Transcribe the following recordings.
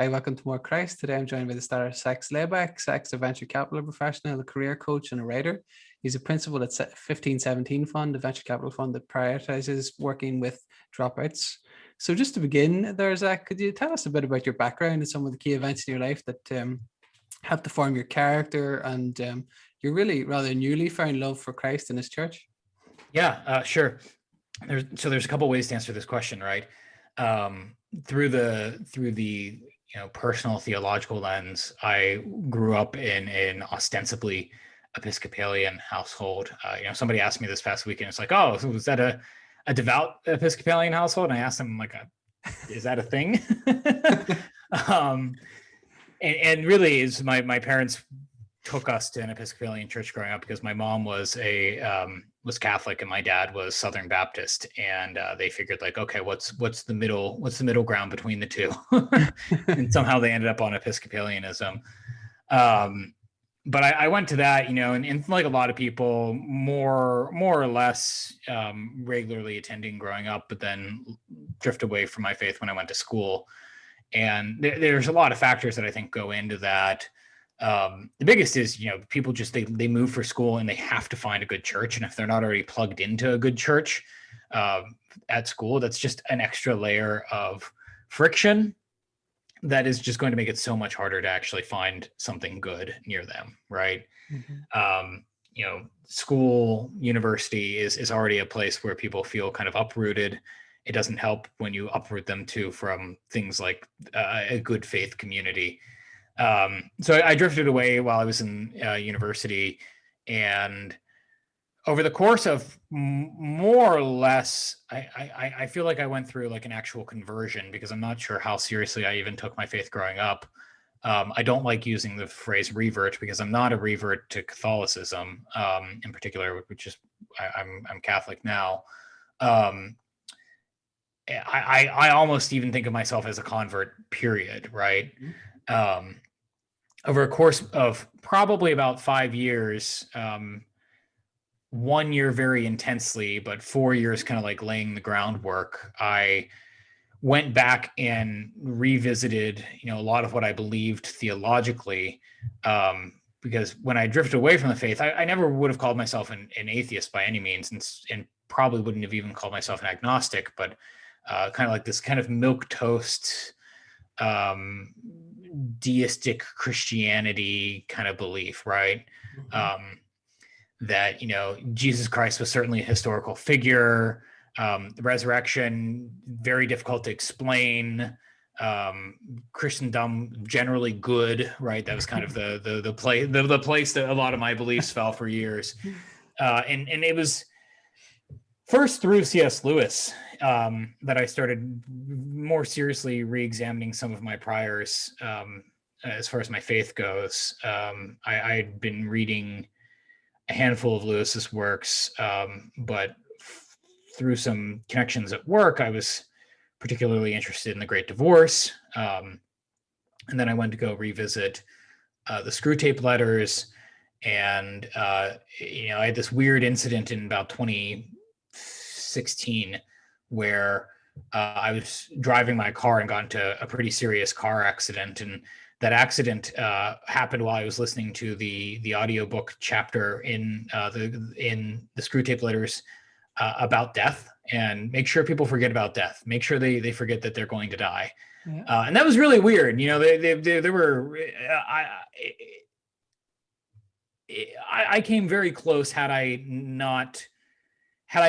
Hi, welcome to More Christ. Today I'm joined by the star of Slayback. Zach's a venture capital professional, a career coach, and a writer. He's a principal at 1517 Fund, a venture capital fund that prioritizes working with dropouts. So just to begin there, Zach, could you tell us a bit about your background and some of the key events in your life that helped to form your character and your really rather newly found love for Christ and his church? Yeah, sure. There's a couple ways to answer this question, right? Through the personal theological lens, I grew up in an ostensibly Episcopalian household. Somebody asked me this past weekend. It's like, oh, so was that a devout Episcopalian household? And I asked them, like, is that a thing? And really, is my parents took us to an Episcopalian church growing up because my mom was Catholic and my dad was Southern Baptist, and they figured, like, okay, what's the middle ground between the two? And somehow they ended up on Episcopalianism. But I went to that, and like a lot of people, more or less regularly attending growing up, but then drift away from my faith when I went to school. And there's a lot of factors that I think go into that. The biggest is, people just, they move for school and they have to find a good church. And if they're not already plugged into a good church at school, that's just an extra layer of friction that is just going to make it so much harder to actually find something good near them. Right. Mm-hmm. School, university is already a place where people feel kind of uprooted. It doesn't help when you uproot them from things like a good faith community. So I drifted away while I was in university, and over the course of more or less, I feel like I went through like an actual conversion, because I'm not sure how seriously I even took my faith growing up. I don't like using the phrase revert, because I'm not a revert to Catholicism in particular, which is I'm Catholic now. I almost even think of myself as a convert, period, right? Mm-hmm. Over a course of probably about 5 years, 1 year very intensely, but 4 years kind of like laying the groundwork, I went back and revisited, a lot of what I believed theologically, because when I drifted away from the faith, I never would have called myself an atheist by any means, and probably wouldn't have even called myself an agnostic, but kind of like this kind of milquetoast, deistic Christianity kind of belief, right? Mm-hmm. That, Jesus Christ was certainly a historical figure. The resurrection, very difficult to explain. Christendom, generally good, right? That was kind of the place that a lot of my beliefs fell for years. And it was first through C.S. Lewis that I started more seriously re-examining some of my priors as far as my faith goes. I'd been reading a handful of Lewis's works, but through some connections at work, I was particularly interested in The Great Divorce. And then I went to go revisit the Screwtape Letters. And, I had this weird incident in about 2016 where I was driving my car and got into a pretty serious car accident. And that accident happened while I was listening to the audiobook chapter in the Screwtape Letters about death, and make sure people forget about death. Make sure they forget that they're going to die. Yeah. And that was really weird. There were I came very close had I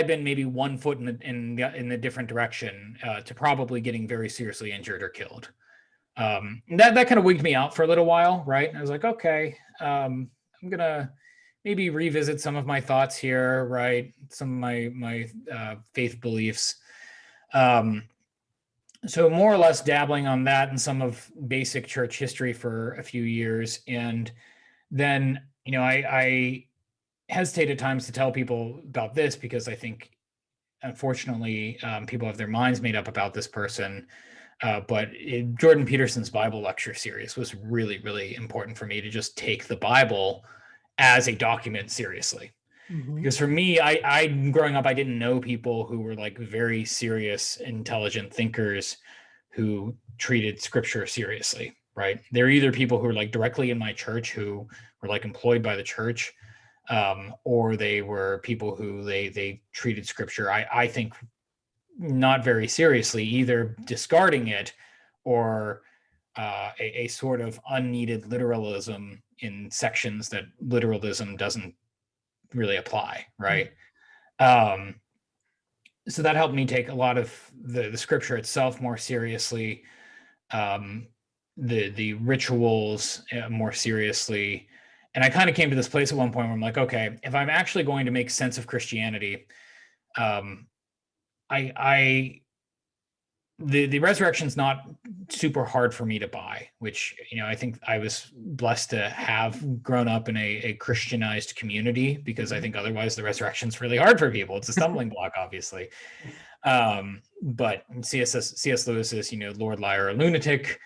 been maybe 1 foot in the different direction to probably getting very seriously injured or killed. That kind of wigged me out for a little while, right? And I was like, okay, I'm gonna maybe revisit some of my thoughts here, right? Some of my faith beliefs. So more or less dabbling on that and some of basic church history for a few years, and then I hesitate at times to tell people about this, because I think, unfortunately, people have their minds made up about this person. But Jordan Peterson's Bible lecture series was really, really important for me to just take the Bible as a document seriously. Mm-hmm. Because for me, I growing up, I didn't know people who were like very serious, intelligent thinkers who treated scripture seriously, right? They're either people who are like directly in my church who were like employed by the church, or they were people who they treated scripture, I think, not very seriously, either discarding it or a sort of unneeded literalism in sections that literalism doesn't really apply, right? So that helped me take a lot of the scripture itself more seriously, the rituals more seriously. And I kind of came to this place at one point where I'm like, okay, if I'm actually going to make sense of Christianity, the resurrection's not super hard for me to buy, which, I think I was blessed to have grown up in a Christianized community, because I think otherwise the resurrection's really hard for people. It's a stumbling block, obviously. But C.S. Lewis's, Lord, Liar, or Lunatic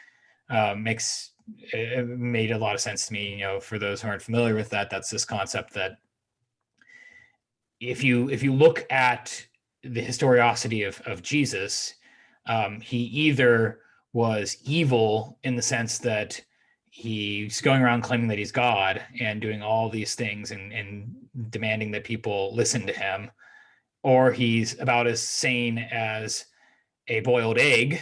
made a lot of sense to me. For those who aren't familiar with that, that's this concept that if you look at the historicity of Jesus, he either was evil in the sense that he's going around claiming that he's God and doing all these things and demanding that people listen to him, or he's about as sane as a boiled egg,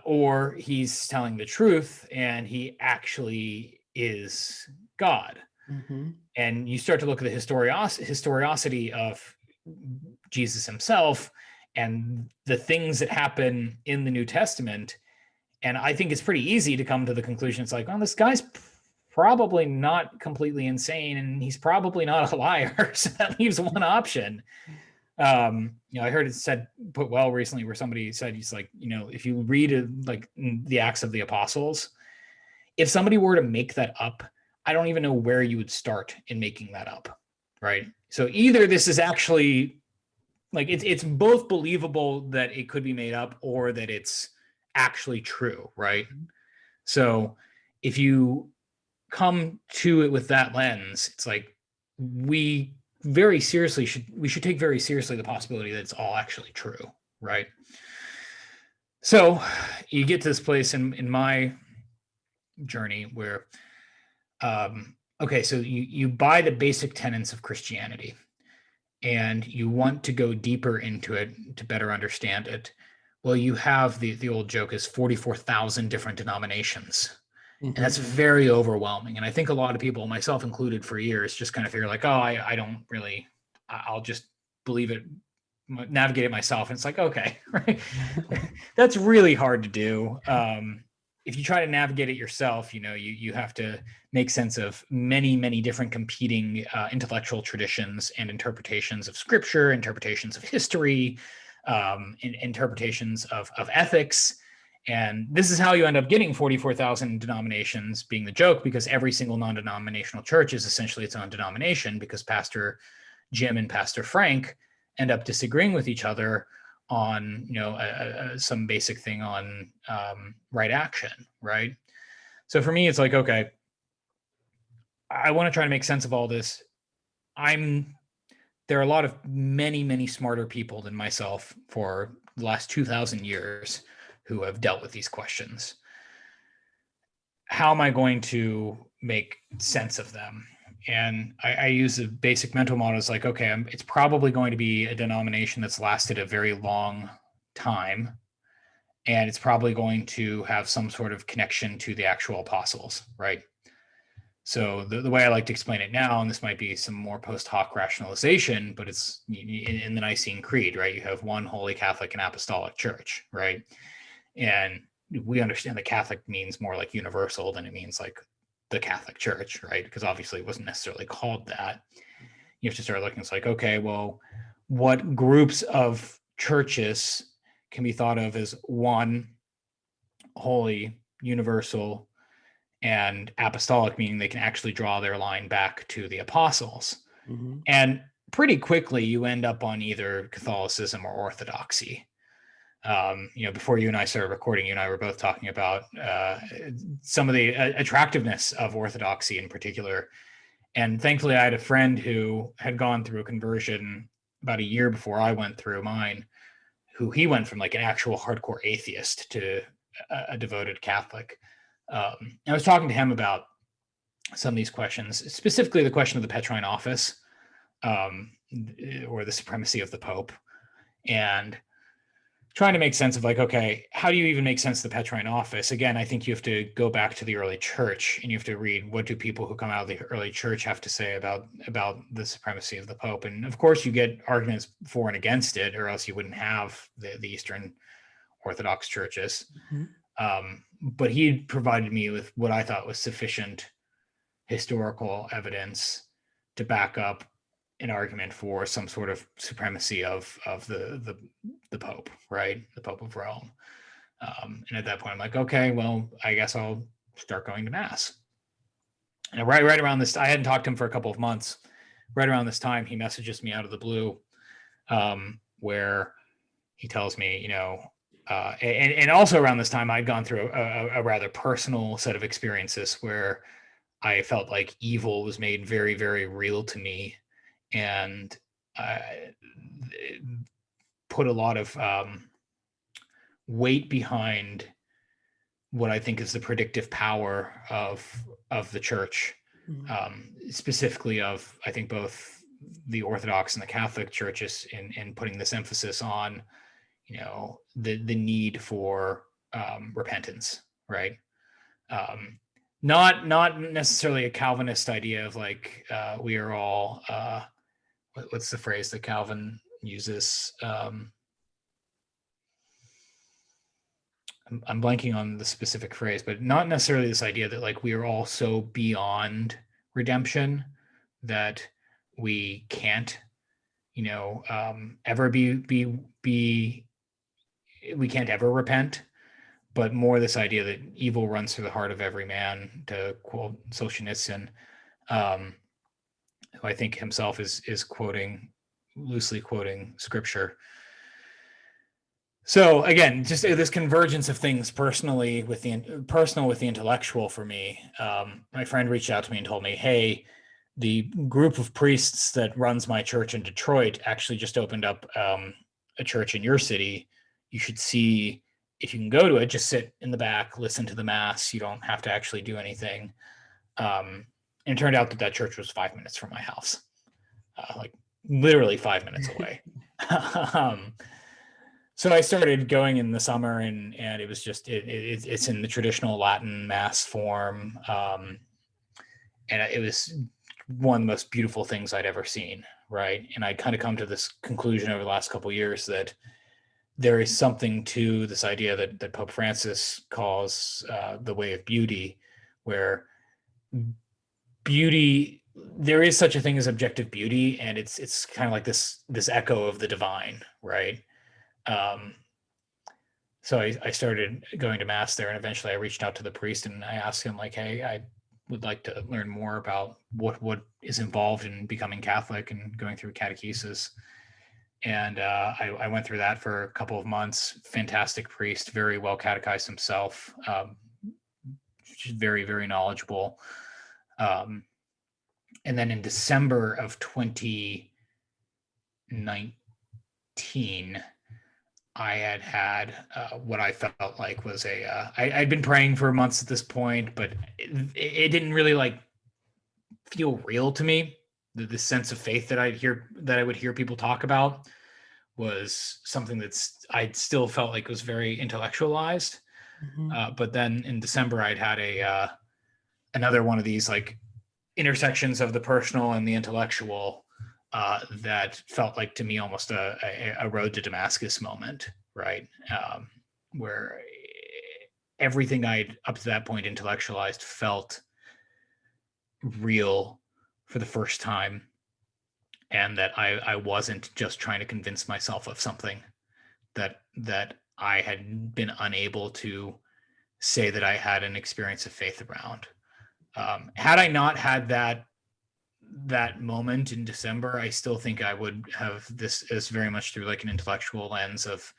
or he's telling the truth and he actually is God. Mm-hmm. And you start to look at the historicity of Jesus himself and the things that happen in the New Testament. And I think it's pretty easy to come to the conclusion. It's like, well, this guy's probably not completely insane and he's probably not a liar. So that leaves one option. I heard it put well recently, where somebody said, he's like, if you read like the Acts of the Apostles, if somebody were to make that up, I don't even know where you would start in making that up. Right. So either this is actually like, it's both believable that it could be made up or that it's actually true. Right. So if you come to it with that lens, it's like, we should take very seriously the possibility that it's all actually true. Right. So you get to this place in my journey where, okay, so you buy the basic tenets of Christianity and you want to go deeper into it to better understand it. Well, you have the old joke is 44,000 different denominations. Mm-hmm. And that's very overwhelming. And I think a lot of people, myself included, for years, just kind of figure like, oh, I don't really, I'll just believe it, navigate it myself. And it's like, okay, right? That's really hard to do. If you try to navigate it yourself, you have to make sense of many, many different competing intellectual traditions and interpretations of scripture, interpretations of history, interpretations of ethics. And this is how you end up getting 44,000 denominations, being the joke, because every single non-denominational church is essentially its own denomination, because Pastor Jim and Pastor Frank end up disagreeing with each other on, some basic thing on right action, right? So for me, it's like, okay, I want to try to make sense of all this. There are a lot of many, many smarter people than myself for the last 2,000 years who have dealt with these questions. How am I going to make sense of them? And I use a basic mental model. It's like, okay, it's probably going to be a denomination that's lasted a very long time. And it's probably going to have some sort of connection to the actual apostles, right? So the way I like to explain it now, and this might be some more post hoc rationalization, but it's in the Nicene Creed, right? You have one holy Catholic and apostolic church, right? And we understand that Catholic means more like universal than it means like the Catholic Church, right? Because obviously it wasn't necessarily called that. You have to start looking, it's like, okay, well, what groups of churches can be thought of as one, holy, universal, and apostolic, meaning they can actually draw their line back to the apostles. Mm-hmm. And pretty quickly you end up on either Catholicism or Orthodoxy. Before you and I started recording, you and I were both talking about some of the attractiveness of Orthodoxy in particular. And thankfully, I had a friend who had gone through a conversion about a year before I went through mine, who he went from like an actual hardcore atheist to a devoted Catholic. I was talking to him about some of these questions, specifically the question of the Petrine office, or the supremacy of the Pope, and trying to make sense of like, okay, how do you even make sense of the Petrine office? Again, I think you have to go back to the early church and you have to read, what do people who come out of the early church have to say about the supremacy of the Pope? And of course you get arguments for and against it, or else you wouldn't have the Eastern Orthodox churches. But he provided me with what I thought was sufficient historical evidence to back up an argument for some sort of supremacy of the Pope, right? The Pope of Rome. And at that point, I'm like, okay, well, I guess I'll start going to Mass. And right around this, I hadn't talked to him for a couple of months. Right around this time, he messages me out of the blue, where he tells me, you know, and also around this time, I'd gone through a rather personal set of experiences where I felt like evil was made very, very real to me, and put a lot of weight behind what I think is the predictive power of the church, specifically of, I think, both the Orthodox and the Catholic churches in putting this emphasis on, you know, the need for repentance, right? Not necessarily a Calvinist idea of like, we are all, what's the phrase that Calvin uses? I'm blanking on the specific phrase, but not necessarily this idea that like we are all so beyond redemption that we can't, you know, ever we can't ever repent, but more this idea that evil runs through the heart of every man, to quote Solzhenitsyn, who I think himself is loosely quoting scripture. So again, just this convergence of things personal with the intellectual for me. My friend reached out to me and told me, hey, the group of priests that runs my church in Detroit actually just opened up a church in your city. You should see if you can go to it. Just sit in the back, listen to the Mass. You don't have to actually do anything. And it turned out that church was 5 minutes from my house, like literally 5 minutes away. So I started going in the summer, and it was just it's in the traditional Latin Mass form, and it was one of the most beautiful things I'd ever seen, right? And I'd kind of come to this conclusion over the last couple of years that there is something to this idea that Pope Francis calls the way of beauty, where beauty, there is such a thing as objective beauty, and it's kind of like this echo of the divine, right? So I started going to Mass there, and eventually I reached out to the priest and I asked him, like, hey, I would like to learn more about what is involved in becoming Catholic and going through catechesis. And I went through that for a couple of months. Fantastic priest, very well catechized himself, just very, very knowledgeable. And then in December of 2019, I had what I felt like was I'd been praying for months at this point, but it didn't really like feel real to me. The sense of faith that I would hear people talk about was something I'd still felt like was very intellectualized. But then in December, I'd had another one of these like intersections of the personal and the intellectual that felt like to me almost a road to Damascus moment, right? Where everything I'd up to that point intellectualized felt real for the first time, and that I wasn't just trying to convince myself of something that I had been unable to say that I had an experience of faith around. Had I not had that moment in December, I still think I would have this as very much through like an intellectual lens of,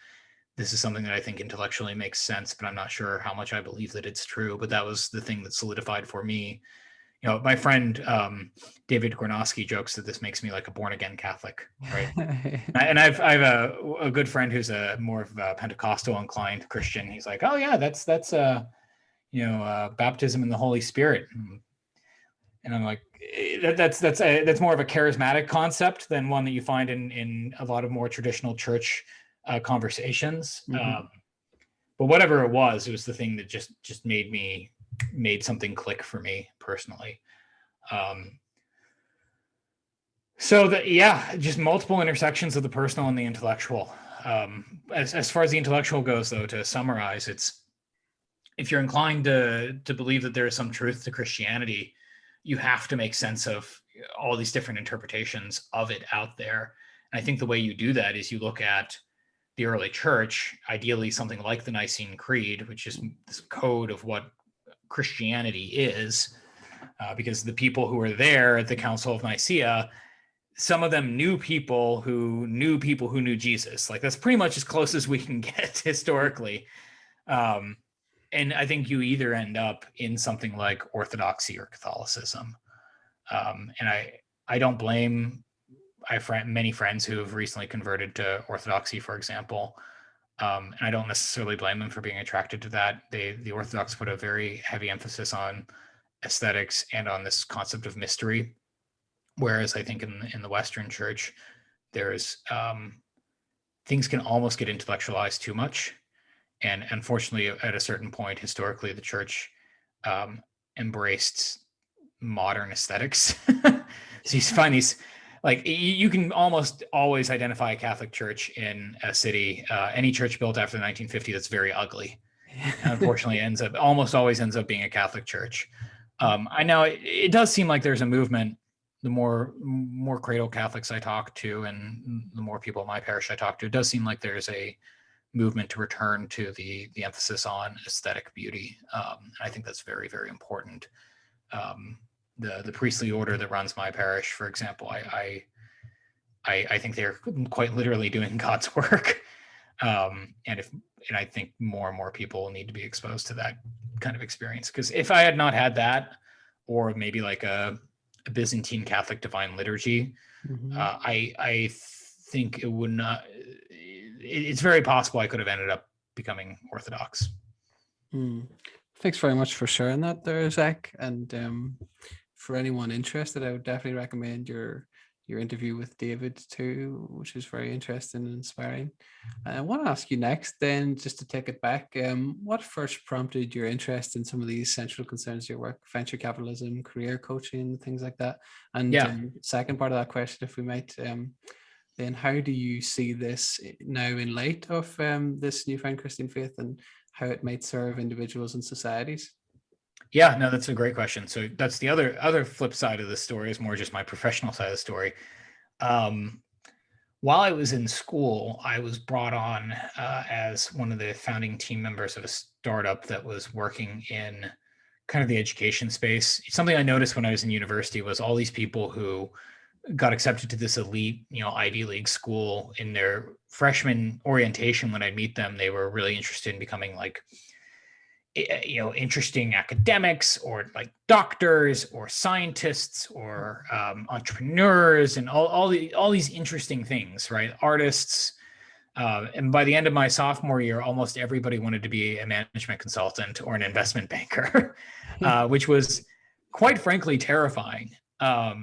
this is something that I think intellectually makes sense, but I'm not sure how much I believe that it's true. But that was the thing that solidified for me my friend David Gornowski jokes that this makes me like a born again Catholic, right? And I've a good friend who's a more of a Pentecostal inclined Christian. He's like, oh yeah, that's baptism in the Holy Spirit. And I'm like, that's more of a charismatic concept than one that you find in a lot of more traditional church conversations. Mm-hmm. But whatever it was the thing that just made something click for me personally. Just multiple intersections of the personal and the intellectual. As far as the intellectual goes, though, to summarize, it's if you're inclined to believe that there is some truth to Christianity, you have to make sense of all these different interpretations of it out there. And I think the way you do that is you look at the early church, ideally something like the Nicene Creed, which is this code of what Christianity is, because the people who were there at the Council of Nicaea, some of them knew people who knew Jesus. Like, that's pretty much as close as we can get historically. And I think you either end up in something like Orthodoxy or Catholicism. And I don't blame, I have many friends who have recently converted to Orthodoxy, for example. And I don't necessarily blame them for being attracted to that. The Orthodox put a very heavy emphasis on aesthetics and on this concept of mystery. Whereas I think in the Western church, there's things can almost get intellectualized too much. And unfortunately, at a certain point, historically, the church embraced modern aesthetics. So you find these, like, you can almost always identify a Catholic church in a city, any church built after the 1950s that's very ugly. Unfortunately, almost always ends up being a Catholic church. I know it does seem like there's a movement. The more cradle Catholics I talk to, and the more people in my parish I talk to, it does seem like there's a movement to return to the emphasis on aesthetic beauty. I think that's very, very important. The priestly order that runs my parish, for example, I think they're quite literally doing God's work. And I think more and more people need to be exposed to that kind of experience. Because if I had not had that, or maybe like a Byzantine Catholic Divine Liturgy, Mm-hmm. I think it would not. It's very possible I could have ended up becoming Orthodox. Thanks very much for sharing that there, Zach. And for anyone interested, I would definitely recommend your interview with David too, which is very interesting and inspiring. I want to ask you next then, just to take it back, what first prompted your interest in some of these central concerns of your work, venture capitalism, career coaching, things like that? And second part of that question, if we might, then how do you see this now in light of this newfound Christian faith and how it might serve individuals and societies? Yeah, no, that's a great question. So that's the other flip side of the story, is more just my professional side of the story. While I was in school, I was brought on as one of the founding team members of a startup that was working in kind of the education space. Something I noticed when I was in university was all these people who got accepted to this elite, Ivy League school in their freshman orientation. When I'd meet them, they were really interested in becoming like, interesting academics, or like doctors or scientists or entrepreneurs, and all these interesting things, right? Artists. And by the end of my sophomore year, almost everybody wanted to be a management consultant or an investment banker, which was quite frankly terrifying. I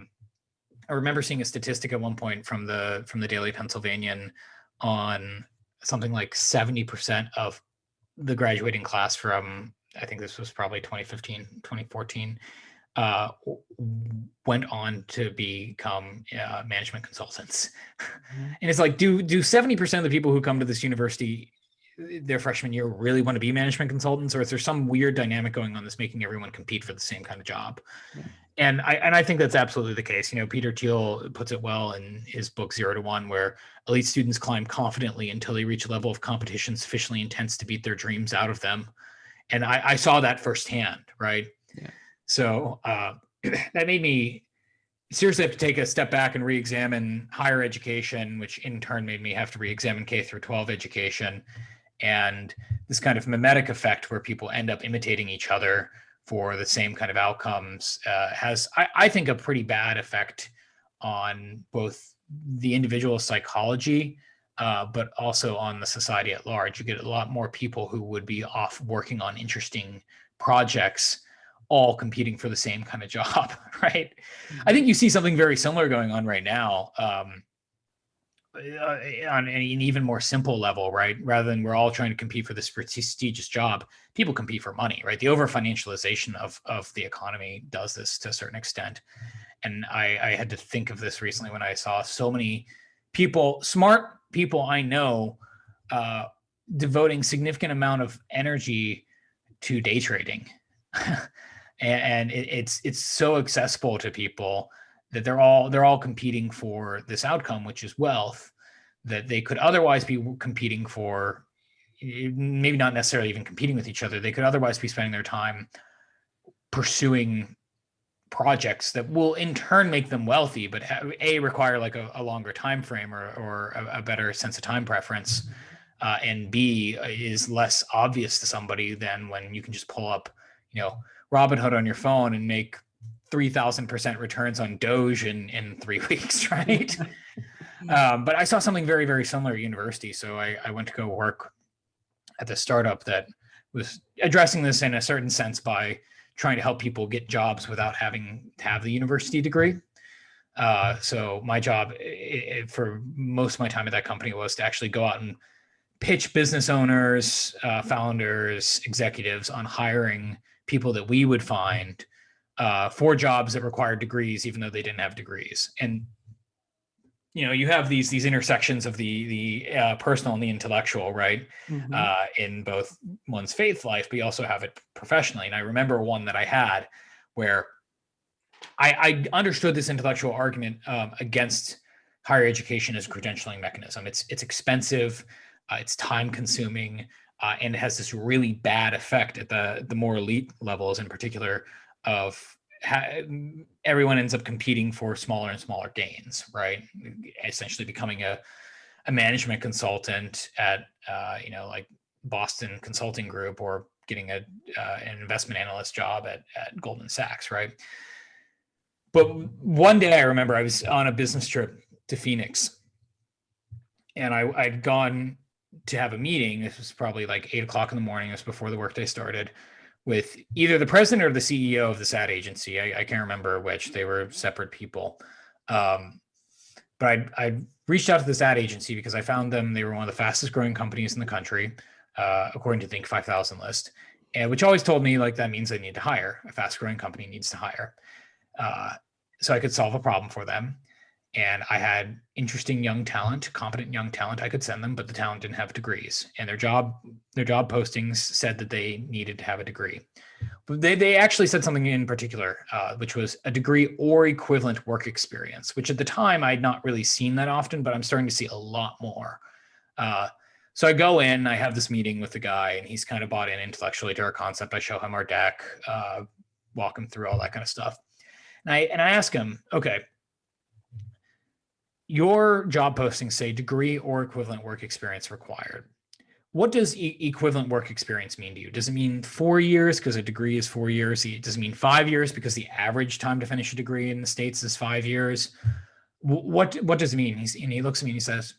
remember seeing a statistic at one point from the Daily Pennsylvanian on something like 70% of the graduating class from, I think this was probably 2015, 2014, went on to become management consultants. Mm-hmm. And it's like, do 70% of the people who come to this university their freshman year really want to be management consultants, or is there some weird dynamic going on that's making everyone compete for the same kind of job? Yeah. And I think that's absolutely the case. Peter Teal puts it well in his book 0 to 1, where elite students climb confidently until they reach a level of competition sufficiently intense to beat their dreams out of them. And I saw that firsthand, right? Yeah. So that made me seriously have to take a step back and re-examine higher education, which in turn made me have to re-examine K through 12 education, and this kind of mimetic effect where people end up imitating each other for the same kind of outcomes has, I think, a pretty bad effect on both the individual psychology, but also on the society at large. You get a lot more people who would be off working on interesting projects, all competing for the same kind of job, right? I think you see something very similar going on right now, on an even more simple level, right? Rather than we're all trying to compete for this prestigious job, people compete for money, right? The over financialization of the economy does this to a certain extent. And I had to think of this recently when I saw so many people, smart people I know, devoting significant amount of energy to day trading. And it's so accessible to people that they're all competing for this outcome, which is wealth, that they could otherwise be competing for, maybe not necessarily even competing with each other. They could otherwise be spending their time pursuing projects that will in turn make them wealthy, but require like a longer time frame or a better sense of time preference, and B, is less obvious to somebody than when you can just pull up, Robinhood on your phone and make 3,000% returns on Doge in 3 weeks, right? But I saw something very, very similar at university. So I went to go work at the startup that was addressing this in a certain sense by trying to help people get jobs without having to have the university degree. So my job for most of my time at that company was to actually go out and pitch business owners, founders, executives on hiring people that we would find for jobs that required degrees, even though they didn't have degrees. And you have these intersections of the personal and the intellectual, right? In both one's faith life, but you also have it professionally. And I remember one that I had where I understood this intellectual argument against higher education as a credentialing mechanism. It's expensive, it's time consuming, and it has this really bad effect at the more elite levels in particular of everyone ends up competing for smaller and smaller gains, right? Essentially becoming a management consultant at, like Boston Consulting Group, or getting an investment analyst job at Goldman Sachs, right? But one day I remember I was on a business trip to Phoenix, and I'd gone to have a meeting. This was probably like 8 o'clock in the morning. It was before the workday started, with either the president or the CEO of this ad agency. I can't remember which. They were separate people. But I reached out to this ad agency because I found them. They were one of the fastest growing companies in the country, according to Think 5000 list, and which always told me like that means they need to hire. A fast growing company needs to hire. So I could solve a problem for them. And I had interesting young talent, competent young talent I could send them, but the talent didn't have degrees. And their job postings said that they needed to have a degree. But they actually said something in particular, which was a degree or equivalent work experience, which at the time I'd not really seen that often, but I'm starting to see a lot more. So I go in, I have this meeting with the guy, and he's kind of bought in intellectually to our concept. I show him our deck, walk him through all that kind of stuff. And I ask him, okay, your job postings say degree or equivalent work experience required. What does equivalent work experience mean to you? Does it mean 4 years because a degree is 4 years? Does it mean 5 years because the average time to finish a degree in the States is 5 years? What does it mean? And he looks at me and he says,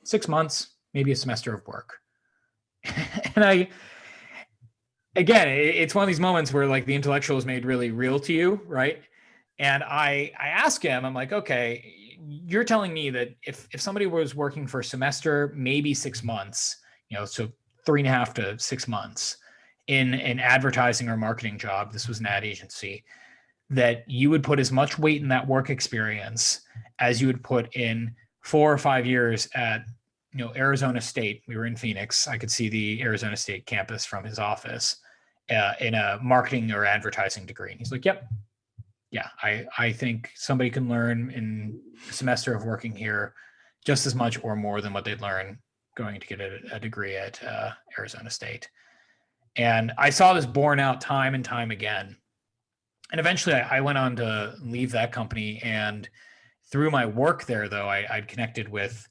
6 months, maybe a semester of work. And it's one of these moments where like the intellectual is made really real to you, right? And I ask him, I'm like, okay, you're telling me that if somebody was working for a semester, maybe 6 months, so 3.5 to 6 months in an advertising or marketing job, this was an ad agency, that you would put as much weight in that work experience as you would put in 4 or 5 years at, Arizona State. We were in Phoenix. I could see the Arizona State campus from his office, in a marketing or advertising degree. And he's like, yep. Yeah, I think somebody can learn in a semester of working here just as much or more than what they'd learn going to get a degree at Arizona State. And I saw this borne out time and time again. And eventually I went on to leave that company. And through my work there, though, I'd connected with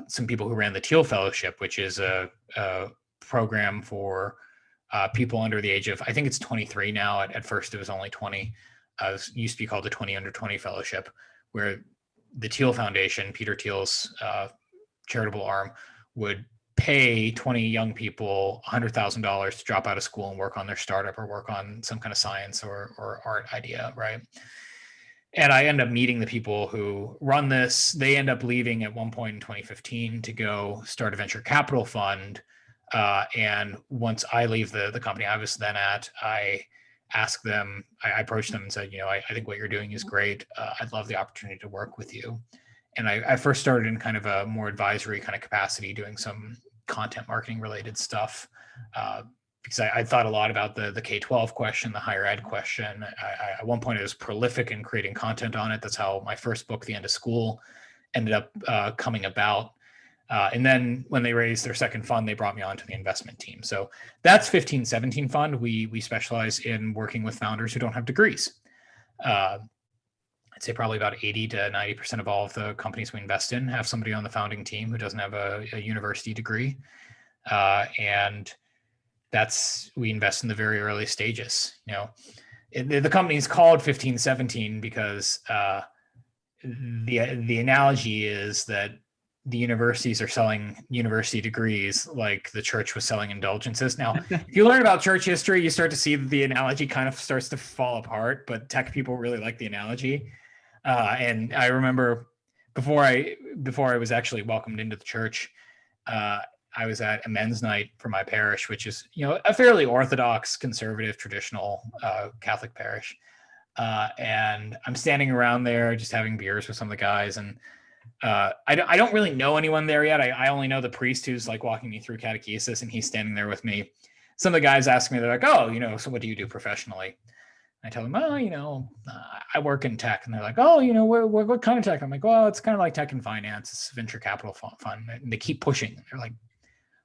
some people who ran the Teal Fellowship, which is a program for people under the age of, I think it's 23 now. At first, it was only 20. It used to be called the 20 Under 20 Fellowship, where the Teal Foundation, Peter Thiel's charitable arm, would pay 20 young people $100,000 to drop out of school and work on their startup or work on some kind of science or art idea, right? And I end up meeting the people who run this. They end up leaving at one point in 2015 to go start a venture capital fund. And once I leave the company I was then at, I asked them, I approached them and said, I think what you're doing is great. I'd love the opportunity to work with you. And I first started in kind of a more advisory kind of capacity, doing some content marketing related stuff. Because I thought a lot about the K-12 question, the higher ed question. At one point, I was prolific in creating content on it. That's how my first book, The End of School, ended up coming about. And then when they raised their second fund, they brought me onto the investment team. So that's 1517 Fund. We specialize in working with founders who don't have degrees. I'd say probably about 80 to 90% of all of the companies we invest in have somebody on the founding team who doesn't have a university degree. And we invest in the very early stages. The company is called 1517 because the analogy is that the universities are selling university degrees like the church was selling indulgences. Now, if you learn about church history, you start to see that the analogy kind of starts to fall apart, but tech people really like the analogy. And I remember before I was actually welcomed into the church, I was at a men's night for my parish, which is, a fairly orthodox, conservative, traditional Catholic parish. And I'm standing around there just having beers with some of the guys. And I don't really know anyone there yet. I only know the priest who's like walking me through catechesis, and he's standing there with me. Some of the guys ask me, they're like, oh, so what do you do professionally? I tell them, I work in tech. And they're like, oh, what kind of tech? I'm like, well, it's kind of like tech and finance. It's venture capital fund. And they keep pushing. They're like,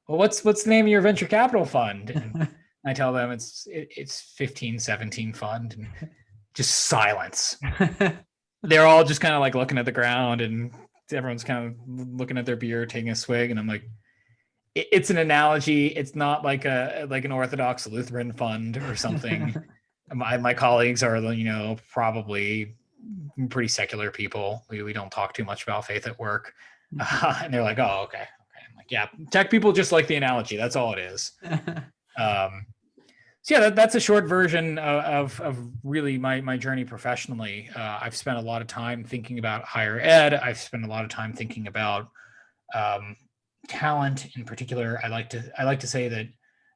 well, what's the name of your venture capital fund? And I tell them it's 1517 Fund, and just silence. They're all just kind of like looking at the ground, and everyone's kind of looking at their beer, taking a swig. And I'm like, it's an analogy. It's not like an Orthodox Lutheran fund or something. My colleagues are, probably pretty secular people. We don't talk too much about faith at work. And they're like, oh, okay. Yeah, tech people just like the analogy. That's all it is. So yeah, that's a short version of really my journey professionally. I've spent a lot of time thinking about higher ed. I've spent a lot of time thinking about talent in particular. I like to say that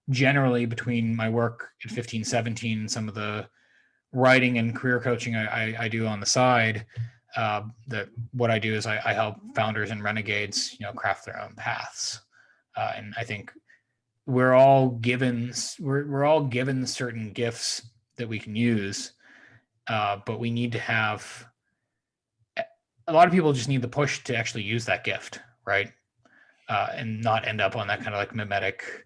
generally between my work at 1517 and some of the writing and career coaching I do on the side, that what I do is I help founders and renegades, craft their own paths. And I think we're all given certain gifts that we can use, but we need to have, a lot of people just need the push to actually use that gift, right? And not end up on that kind of like mimetic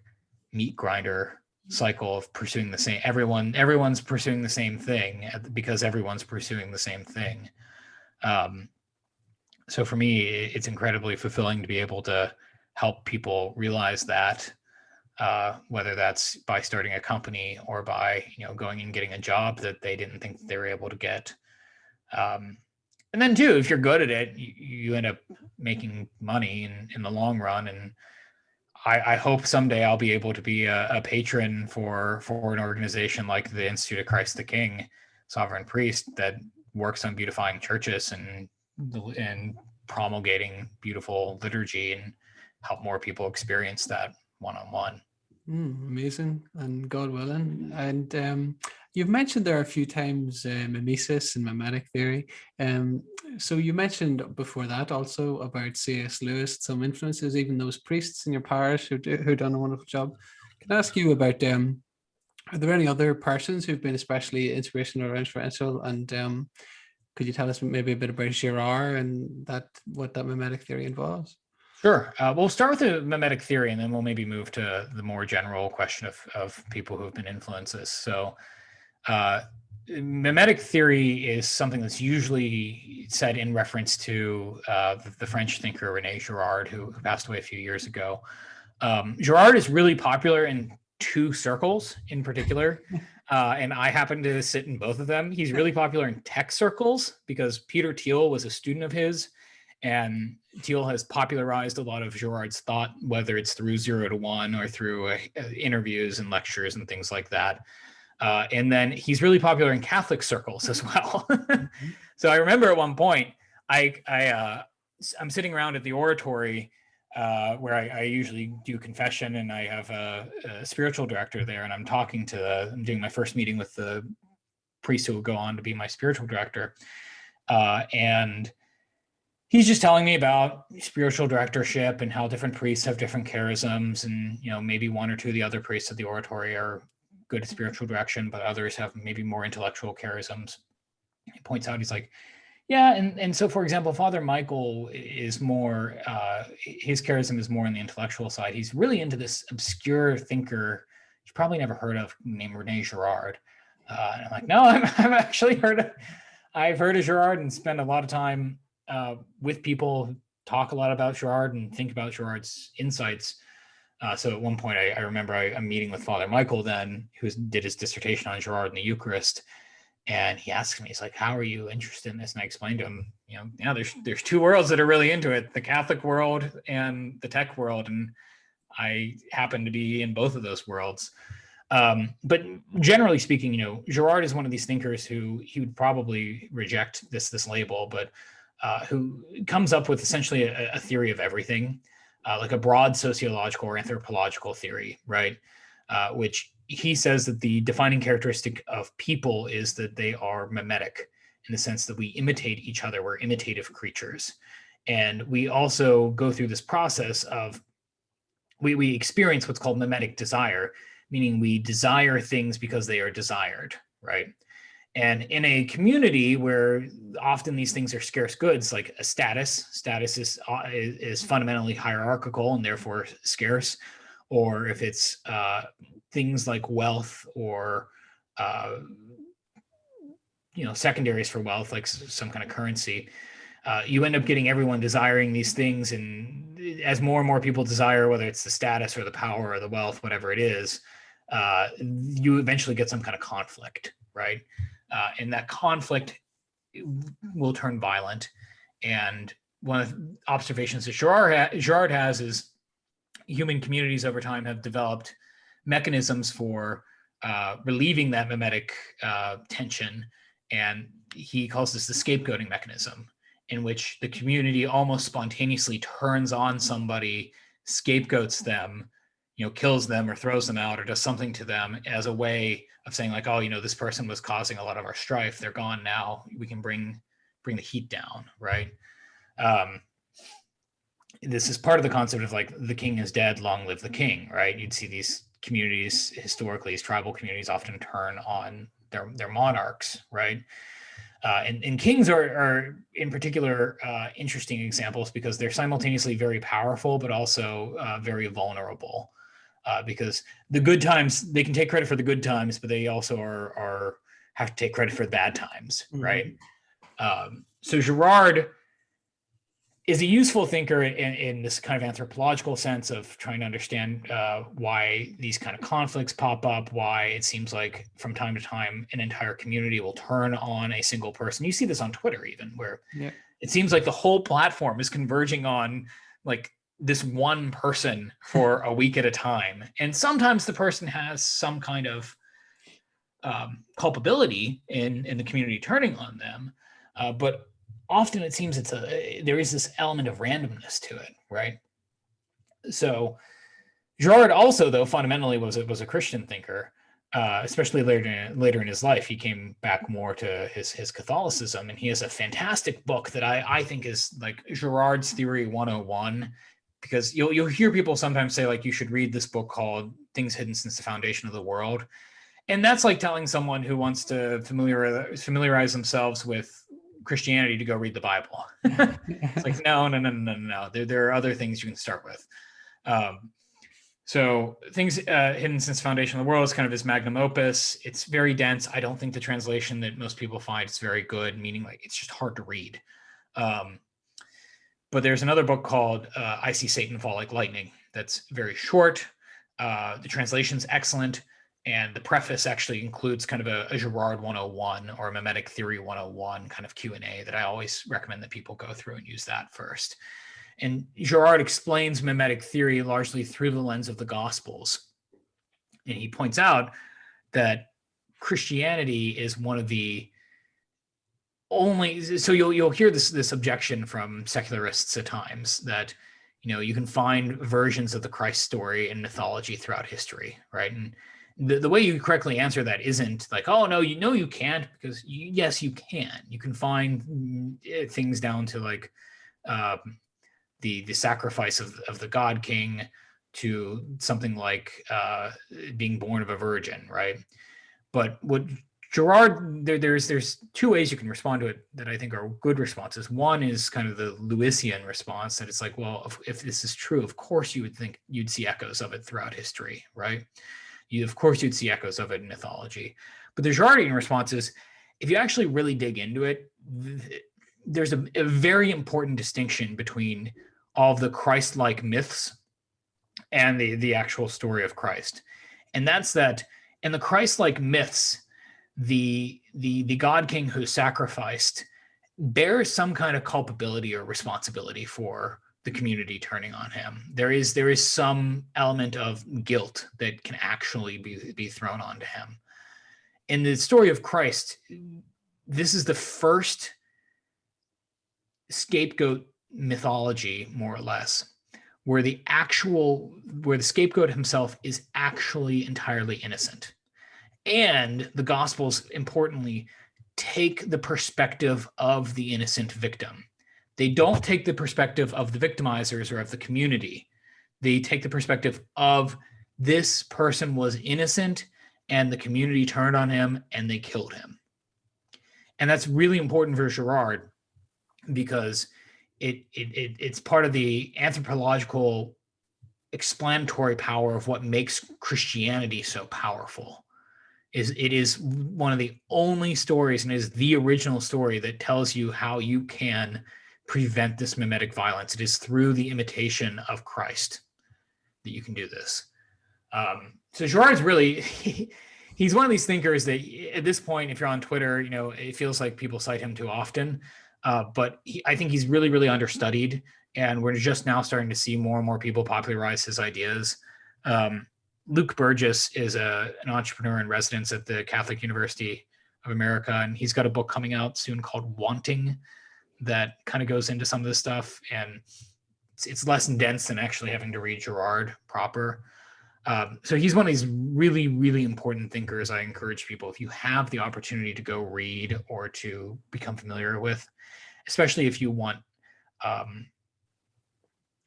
meat grinder cycle of pursuing the same. Everyone's pursuing the same thing because everyone's pursuing the same thing. So for me, it's incredibly fulfilling to be able to help people realize that, whether that's by starting a company or by, going and getting a job that they didn't think that they were able to get. And then too, if you're good at it, you end up making money in the long run. And I hope someday I'll be able to be a patron for an organization like the Institute of Christ the King, Sovereign Priest, that works on beautifying churches and promulgating beautiful liturgy and help more people experience that one-on-one. Amazing, and God willing. And you've mentioned there a few times mimesis and mimetic theory. So you mentioned before that also about C.S. Lewis, some influences, even those priests in your parish who done a wonderful job. Can I ask you about are there any other persons who've been especially inspirational or influential? And could you tell us maybe a bit about Girard and what that mimetic theory involves? Sure. We'll start with the mimetic theory, and then we'll maybe move to the more general question of people who have been influences. So mimetic theory is something that's usually said in reference to the French thinker René Girard, who passed away a few years ago. Girard is really popular in two circles in particular. And I happen to sit in both of them. He's really popular in tech circles because Peter Thiel was a student of his, and Thiel has popularized a lot of Girard's thought, whether it's through 0 to 1 or through interviews and lectures and things like that. And then he's really popular in Catholic circles as well. So I remember at one point, I'm sitting around at the oratory where I usually do confession, and I have a spiritual director there, and I'm doing my first meeting with the priest who will go on to be my spiritual director. And he's just telling me about spiritual directorship and how different priests have different charisms, and maybe one or two of the other priests at the oratory are good at spiritual direction, but others have maybe more intellectual charisms. He points out, he's like, yeah, and so for example, Father Michael is more, his charism is more on the intellectual side. He's really into this obscure thinker you've probably never heard of named René Girard. And I'm like, no, I've actually I've heard of Girard and spent a lot of time with people who talk a lot about Girard and think about Girard's insights. So at one point, I remember I'm meeting with Father Michael then, who did his dissertation on Girard and the Eucharist. And he asked me, he's like, how are you interested in this? And I explained to him, there's two worlds that are really into it, the Catholic world and the tech world. And I happen to be in both of those worlds. But generally speaking, Girard is one of these thinkers who he would probably reject this label, but who comes up with essentially a theory of everything, like a broad sociological or anthropological theory, right? Which he says that the defining characteristic of people is that they are mimetic, in the sense that we imitate each other. We're imitative creatures. And we also go through this process of, we experience what's called mimetic desire, meaning we desire things because they are desired, right? And in a community where often these things are scarce goods, like a status is fundamentally hierarchical and therefore scarce, or if it's things like wealth or secondaries for wealth, like some kind of currency, you end up getting everyone desiring these things, and as more and more people desire, whether it's the status or the power or the wealth, whatever it is, you eventually get some kind of conflict, right? And that conflict will turn violent. And one of the observations that Girard has is human communities over time have developed mechanisms for relieving that mimetic tension. And he calls this the scapegoating mechanism, in which the community almost spontaneously turns on somebody, scapegoats them, kills them or throws them out or does something to them as a way of saying like, oh, this person was causing a lot of our strife. They're gone now. We can bring the heat down, right? This is part of the concept of like, the king is dead, long live the king, right? You'd see these communities historically, these tribal communities, often turn on their monarchs, right? And kings are in particular interesting examples because they're simultaneously very powerful, but also very vulnerable. Because the good times, they can take credit for the good times, but they also have to take credit for the bad times, right? So Girard is a useful thinker in this kind of anthropological sense of trying to understand why these kind of conflicts pop up, why it seems like from time to time an entire community will turn on a single person. You see this on Twitter even, where it seems like the whole platform is converging on like this one person for a week at a time. And sometimes the person has some kind of culpability in the community turning on them, but often it seems there is this element of randomness to it, right? So Girard also, though, fundamentally was a Christian thinker, especially later in his life. He came back more to his Catholicism, and he has a fantastic book that I think is like Girard's Theory 101, because you'll hear people sometimes say like, you should read this book called Things Hidden Since the Foundation of the World. And that's like telling someone who wants to familiarize themselves with Christianity to go read the Bible. It's like, no. There are other things you can start with. So Things Hidden Since the Foundation of the World is kind of his magnum opus. It's very dense. I don't think the translation that most people find is very good, meaning like it's just hard to read. But there's another book called I See Satan Fall Like Lightning that's very short. The translation's excellent, and the preface actually includes kind of a Girard 101 or a Mimetic Theory 101 kind of Q&A that I always recommend that people go through and use that first. And Girard explains mimetic theory largely through the lens of the Gospels. And he points out that Christianity is one of the only, so you'll hear this objection from secularists at times that, you can find versions of the Christ story in mythology throughout history, right? And the way you correctly answer that isn't like, oh no, you can't, because yes, you can. You can find things down to like the sacrifice of the God King to something like being born of a virgin, right? But what Girard, there's two ways you can respond to it that I think are good responses. One is kind of the Lewisian response, that it's like, well, if this is true, of course you would think you'd see echoes of it throughout history, right? Of course you'd see echoes of it in mythology. But the Girardian response is, if you actually really dig into it, there's a very important distinction between all of the Christ-like myths and the actual story of Christ. And that's that in the Christ-like myths, the God King who sacrificed bears some kind of culpability or responsibility for the community turning on him. There is some element of guilt that can actually be thrown onto him. In the story of Christ, this is the first scapegoat mythology, more or less, where the scapegoat himself is actually entirely innocent. And the Gospels, importantly, take the perspective of the innocent victim. They don't take the perspective of the victimizers or of the community. They take the perspective of this person was innocent and the community turned on him and they killed him. And that's really important for Girard, because it's part of the anthropological explanatory power of what makes Christianity so powerful. It is one of the only stories, and is the original story, that tells you how you can prevent this mimetic violence. It is through the imitation of Christ that you can do this. So Girard's really, he's one of these thinkers that at this point, if you're on Twitter, it feels like people cite him too often. But I think he's really, really understudied, and we're just now starting to see more and more people popularize his ideas. Luke Burgess is an entrepreneur in residence at the Catholic University of America, and he's got a book coming out soon called Wanting that kind of goes into some of this stuff, and it's less dense than actually having to read Girard proper. So he's one of these really, really important thinkers. I encourage people, if you have the opportunity, to go read or to become familiar with, especially if you want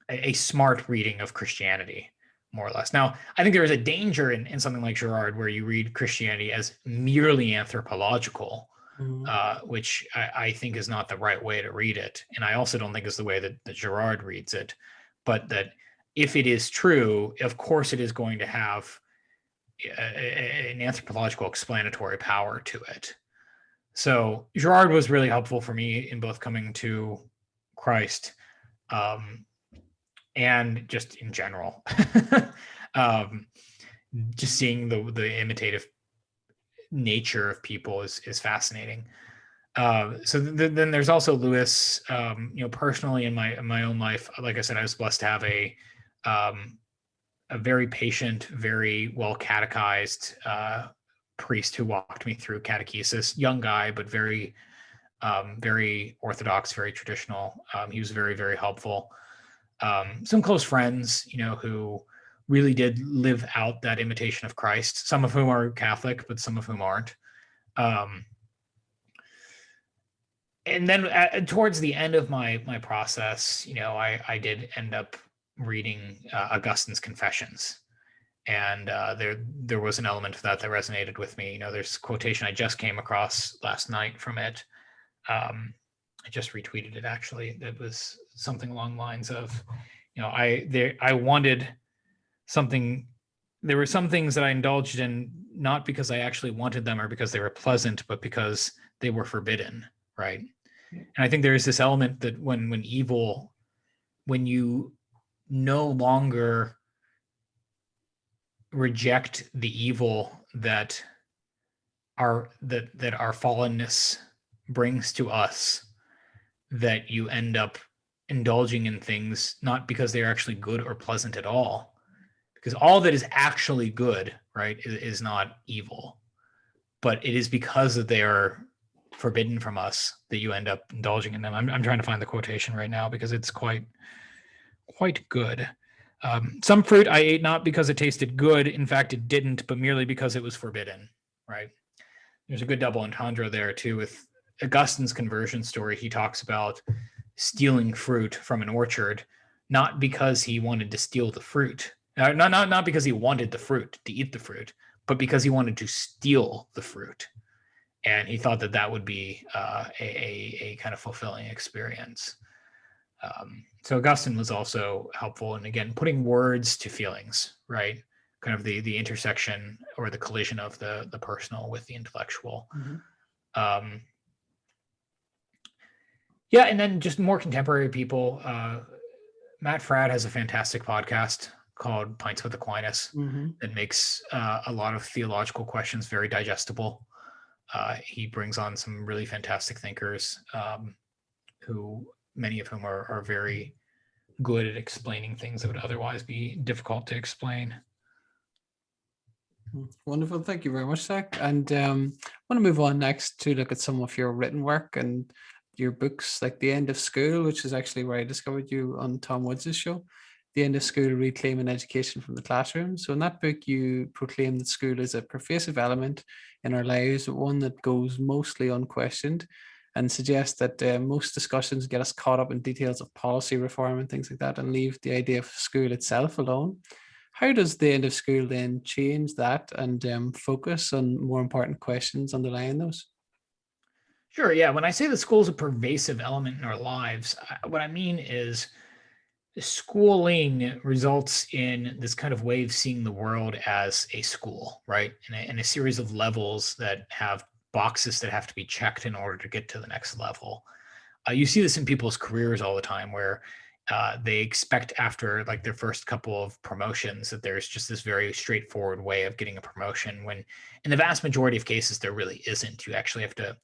a smart reading of Christianity, more or less. Now, I think there is a danger in something like Girard where you read Christianity as merely anthropological, which I think is not the right way to read it. And I also don't think is the way that Girard reads it. But that if it is true, of course it is going to have an anthropological explanatory power to it. So Girard was really helpful for me in both coming to Christ and just in general. Just seeing the imitative nature of people is fascinating. So then there's also Lewis. Personally in my own life, like I said, I was blessed to have a very patient, very well catechized priest who walked me through catechesis. Young guy, but very orthodox, very traditional. He was very, very helpful. Some close friends, who really did live out that imitation of Christ, some of whom are Catholic, but some of whom aren't. And then towards the end of my process, I did end up reading Augustine's Confessions. And there was an element of that resonated with me. There's a quotation I just came across last night from it. I just retweeted it, actually. That was something along the lines of, I wanted something. There were some things that I indulged in, not because I actually wanted them or because they were pleasant, but because they were forbidden, right? And I think there is this element that when you no longer reject the evil that our fallenness brings to us, that you end up indulging in things not because they're actually good or pleasant at all, because all that is actually good, right, is not evil, but it is because that they are forbidden from us that you end up indulging in them. I'm trying to find the quotation right now because it's quite good. Some fruit I ate not because it tasted good. In fact, it didn't, but merely because it was forbidden, right? There's a good double entendre there too with Augustine's conversion story. He talks about stealing fruit from an orchard, not because he wanted to steal the fruit, not because he wanted the fruit to eat the fruit, but because he wanted to steal the fruit, and he thought that that would be a kind of fulfilling experience. So Augustine was also helpful in, again, putting words to feelings, right? Kind of the intersection or the collision of the personal with the intellectual. Mm-hmm. Yeah, and then just more contemporary people. Matt Fradd has a fantastic podcast called Pints with Aquinas that makes a lot of theological questions very digestible. He brings on some really fantastic thinkers who many of whom are very good at explaining things that would otherwise be difficult to explain. Wonderful. Thank you very much, Zach. And I want to move on next to look at some of your written work and your books, like The End of School, which is actually where I discovered you on Tom Woods' show. The End of School, Reclaiming Education from the Classroom. So in that book, you proclaim that school is a pervasive element in our lives, one that goes mostly unquestioned, and suggest that most discussions get us caught up in details of policy reform and things like that and leave the idea of school itself alone. How does The End of School then change that and focus on more important questions underlying those? Sure, yeah. When I say the school is a pervasive element in our lives, what I mean is schooling results in this kind of way of seeing the world as a school, right? In a series of levels that have boxes that have to be checked in order to get to the next level. You see this in people's careers all the time, where they expect after like their first couple of promotions that there's just this very straightforward way of getting a promotion, when in the vast majority of cases there really isn't. You actually have to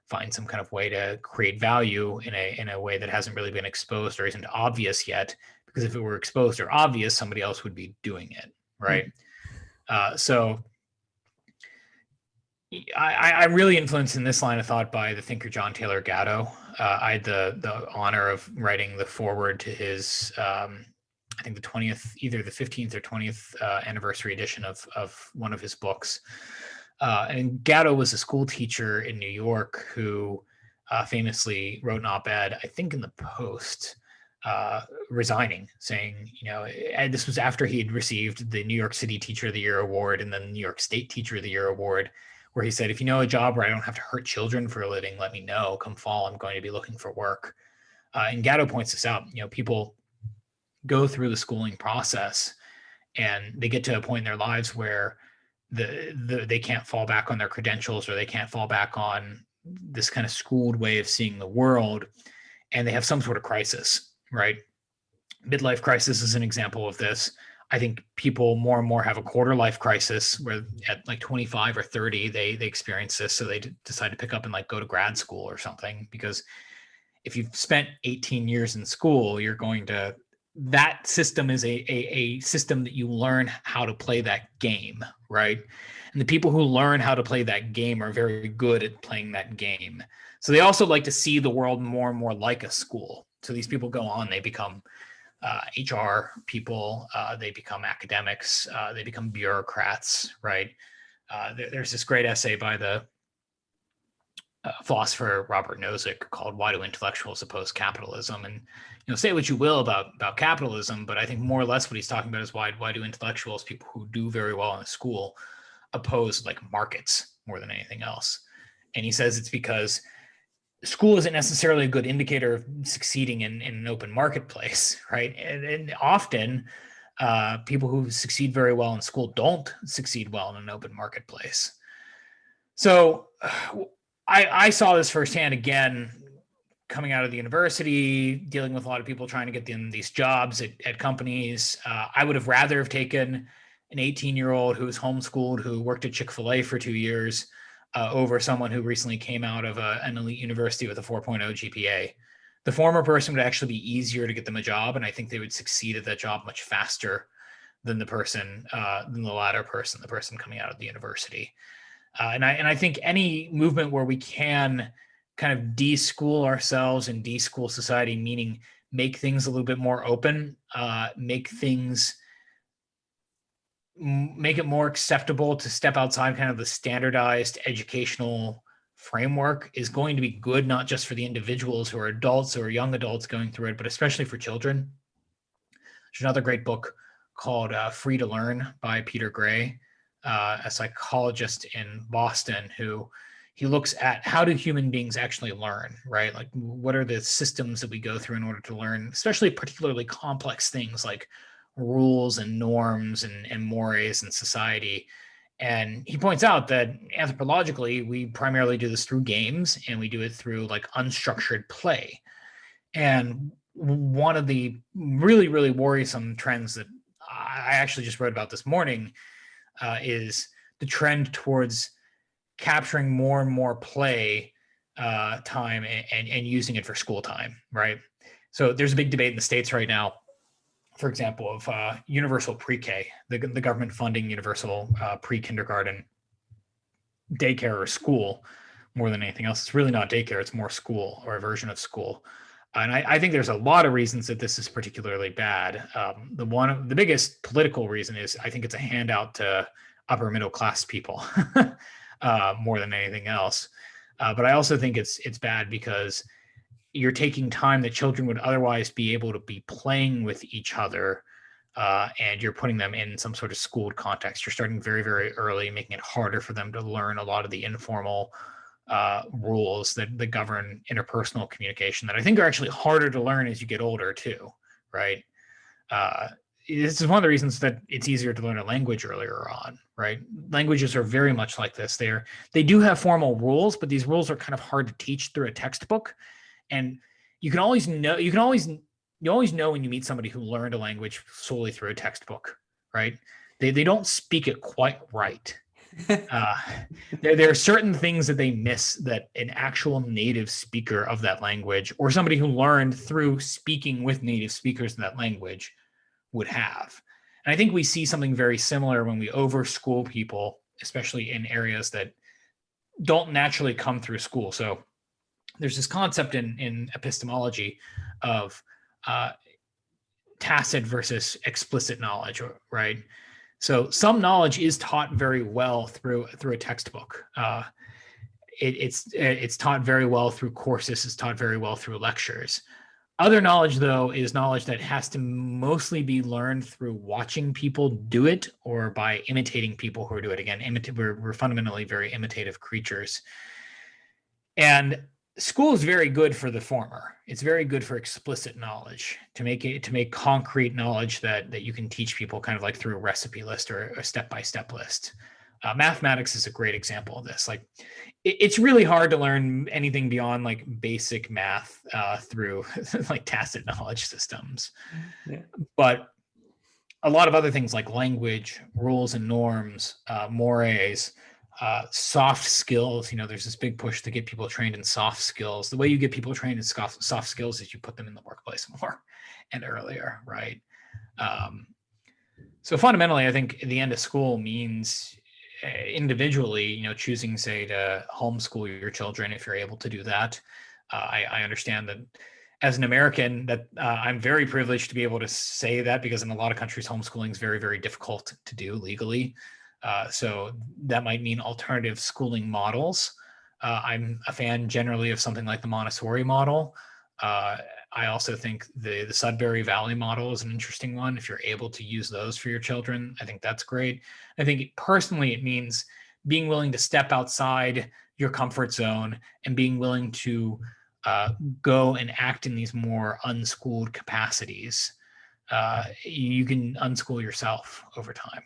find some kind of way to create value in a way that hasn't really been exposed or isn't obvious yet, because if it were exposed or obvious, somebody else would be doing it, right? So I'm really influenced in this line of thought by the thinker John Taylor Gatto. I had the honor of writing the foreword to his, I think the 20th, either the 15th or 20th anniversary edition of one of his books. And Gatto was a school teacher in New York who famously wrote an op-ed, I think in the Post, resigning, saying, and this was after he had received the New York City Teacher of the Year award and then the New York State Teacher of the Year award, where he said, if you know a job where I don't have to hurt children for a living, let me know. Come fall, I'm going to be looking for work. And Gatto points this out. People go through the schooling process and they get to a point in their lives where they can't fall back on their credentials, or they can't fall back on this kind of schooled way of seeing the world, and they have some sort of crisis, right? Midlife crisis is an example of this. I think people more and more have a quarter life crisis, where at like 25 or 30, they experience this. So they decide to pick up and like go to grad school or something, because if you've spent 18 years in school, you're going to, that system is a system that you learn how to play that game, right? And the people who learn how to play that game are very good at playing that game. So they also like to see the world more and more like a school. So these people go on, they become HR people, they become academics, they become bureaucrats, right? There's this great essay by the philosopher Robert Nozick called "Why Do Intellectuals Oppose Capitalism?" And say what you will about capitalism, but I think more or less what he's talking about is why do intellectuals, people who do very well in a school, oppose like markets more than anything else? And he says it's because school isn't necessarily a good indicator of succeeding in an open marketplace, right? And often people who succeed very well in school don't succeed well in an open marketplace. So I saw this firsthand, again, coming out of the university, dealing with a lot of people trying to get them these jobs at companies. I would have rather have taken an 18-year-old who was homeschooled, who worked at Chick-fil-A for 2 years, over someone who recently came out of an elite university with a 4.0 GPA. The former person would actually be easier to get them a job, and I think they would succeed at that job much faster than than the latter person, the person coming out of the university. And I think any movement where we can kind of de-school ourselves and de-school society, meaning make things a little bit more open, make it more acceptable to step outside kind of the standardized educational framework, is going to be good, not just for the individuals who are adults or young adults going through it, but especially for children. There's another great book called Free to Learn by Peter Gray, a psychologist in Boston, who he looks at how do human beings actually learn, right? Like, what are the systems that we go through in order to learn, especially particularly complex things like rules and norms and mores in society. And he points out that anthropologically, we primarily do this through games, and we do it through like unstructured play. And one of the really, really worrisome trends that I actually just wrote about this morning is the trend towards capturing more and more play time and using it for school time, right? So there's a big debate in the States right now, for example, of universal pre-K, the government funding universal pre-kindergarten daycare or school more than anything else. It's really not daycare, it's more school or a version of school. And I think there's a lot of reasons that this is particularly bad. The biggest political reason is I think it's a handout to upper middle class people more than anything else. But I also think it's bad because you're taking time that children would otherwise be able to be playing with each other, and you're putting them in some sort of schooled context. You're starting very, very early, making it harder for them to learn a lot of the informal rules that govern interpersonal communication that I think are actually harder to learn as you get older too, right? This is one of the reasons that it's easier to learn a language earlier on, right? Languages are very much like this. They do have formal rules, but these rules are kind of hard to teach through a textbook. And you always know when you meet somebody who learned a language solely through a textbook, right? They don't speak it quite right. There are certain things that they miss that an actual native speaker of that language, or somebody who learned through speaking with native speakers in that language, would have. And I think we see something very similar when we over-school people, especially in areas that don't naturally come through school. So there's this concept in epistemology of tacit versus explicit knowledge, right? So some knowledge is taught very well through a textbook. It's taught very well through courses. It's taught very well through lectures. Other knowledge, though, is knowledge that has to mostly be learned through watching people do it or by imitating people who do it. Again, we're fundamentally very imitative creatures. And school is very good for the former. It's very good for explicit knowledge, to make concrete knowledge that you can teach people kind of like through a recipe list or a step-by-step list. Mathematics is a great example of this. Like, it's really hard to learn anything beyond like basic math through like tacit knowledge systems. Yeah. But a lot of other things like language, rules and norms, mores, soft skills, there's this big push to get people trained in soft skills. The way you get people trained in soft skills is you put them in the workplace more and earlier, right? So fundamentally, I think the end of school means individually, choosing, say, to homeschool your children if you're able to do that. I understand that as an American that I'm very privileged to be able to say that, because in a lot of countries, homeschooling is very, very difficult to do legally. So that might mean alternative schooling models. I'm a fan generally of something like the Montessori model. I also think the Sudbury Valley model is an interesting one. If you're able to use those for your children, I think that's great. I think personally, it means being willing to step outside your comfort zone and being willing to go and act in these more unschooled capacities. You can unschool yourself over time.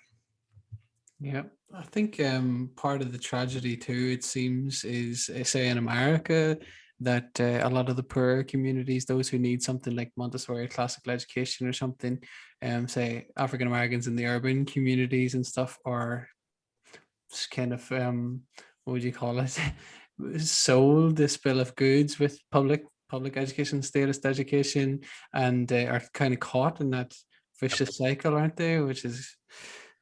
Yeah, I think part of the tragedy too, it seems, is say in America, that a lot of the poorer communities, those who need something like Montessori classical education or something, say African Americans in the urban communities and stuff, are kind of what would you call it, sold this bill of goods with public education, statist education, and they are kind of caught in that vicious cycle, aren't they? Which is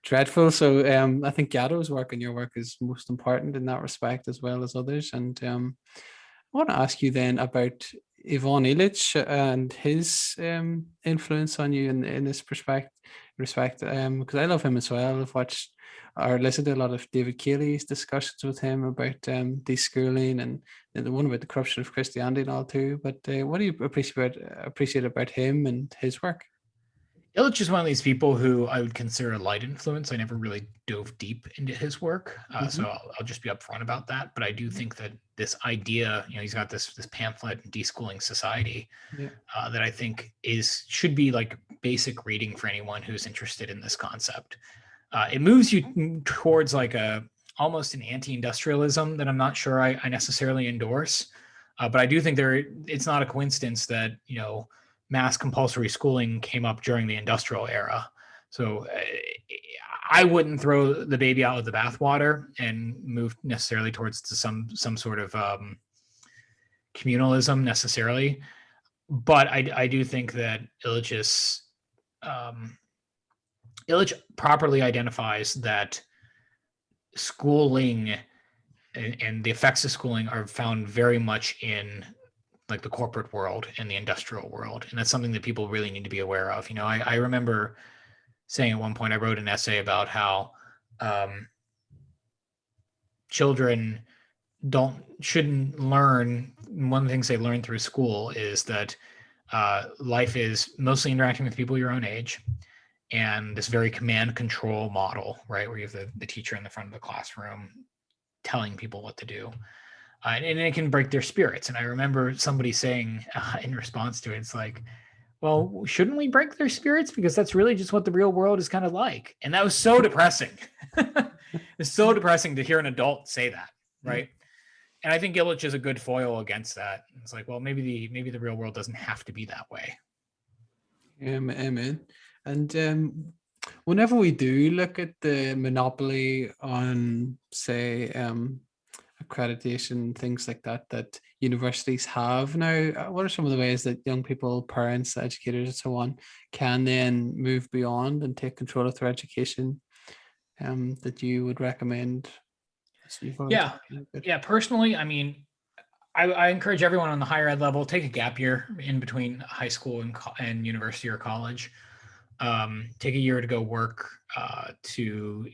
dreadful. So I think Gatto's work and your work is most important in that respect, as well as others. And I want to ask you then about Ivan Illich and his influence on you in this respect, because I love him as well. I've watched or listened to a lot of David Cayley's discussions with him about deschooling and the one about the corruption of Christianity and all too. But what do you appreciate about him and his work? Illich is one of these people who I would consider a light influence. I never really dove deep into his work, so I'll just be upfront about that. But I do think that this idea, he's got this pamphlet, Deschooling Society, that I think should be like basic reading for anyone who's interested in this concept. It moves you towards like almost an anti-industrialism that I'm not sure I necessarily endorse, but I do think it's not a coincidence that mass compulsory schooling came up during the industrial era. So I wouldn't throw the baby out with the bathwater and move necessarily towards some sort of communalism necessarily. But I do think that Illich properly identifies that schooling and the effects of schooling are found very much in like the corporate world and the industrial world. And that's something that people really need to be aware of. I remember saying at one point, I wrote an essay about how children shouldn't learn. One of the things they learn through school is that life is mostly interacting with people your own age, and this very command control model, right? Where you have the teacher in the front of the classroom telling people what to do. And it can break their spirits. And I remember somebody saying in response to it, it's like, well, shouldn't we break their spirits? Because that's really just what the real world is kind of like. And that was so depressing. It's so depressing to hear an adult say that, right? And I think Illich is a good foil against that. It's like, well, maybe the real world doesn't have to be that way. Amen. And whenever we do look at the monopoly on, say, accreditation, things like that universities have now, what are some of the ways that young people, parents, educators, and so on can then move beyond and take control of their education that you would recommend? Yeah. Personally, I mean, I encourage everyone on the higher ed level, take a gap year in between high school and university or college. Take a year to go work, if you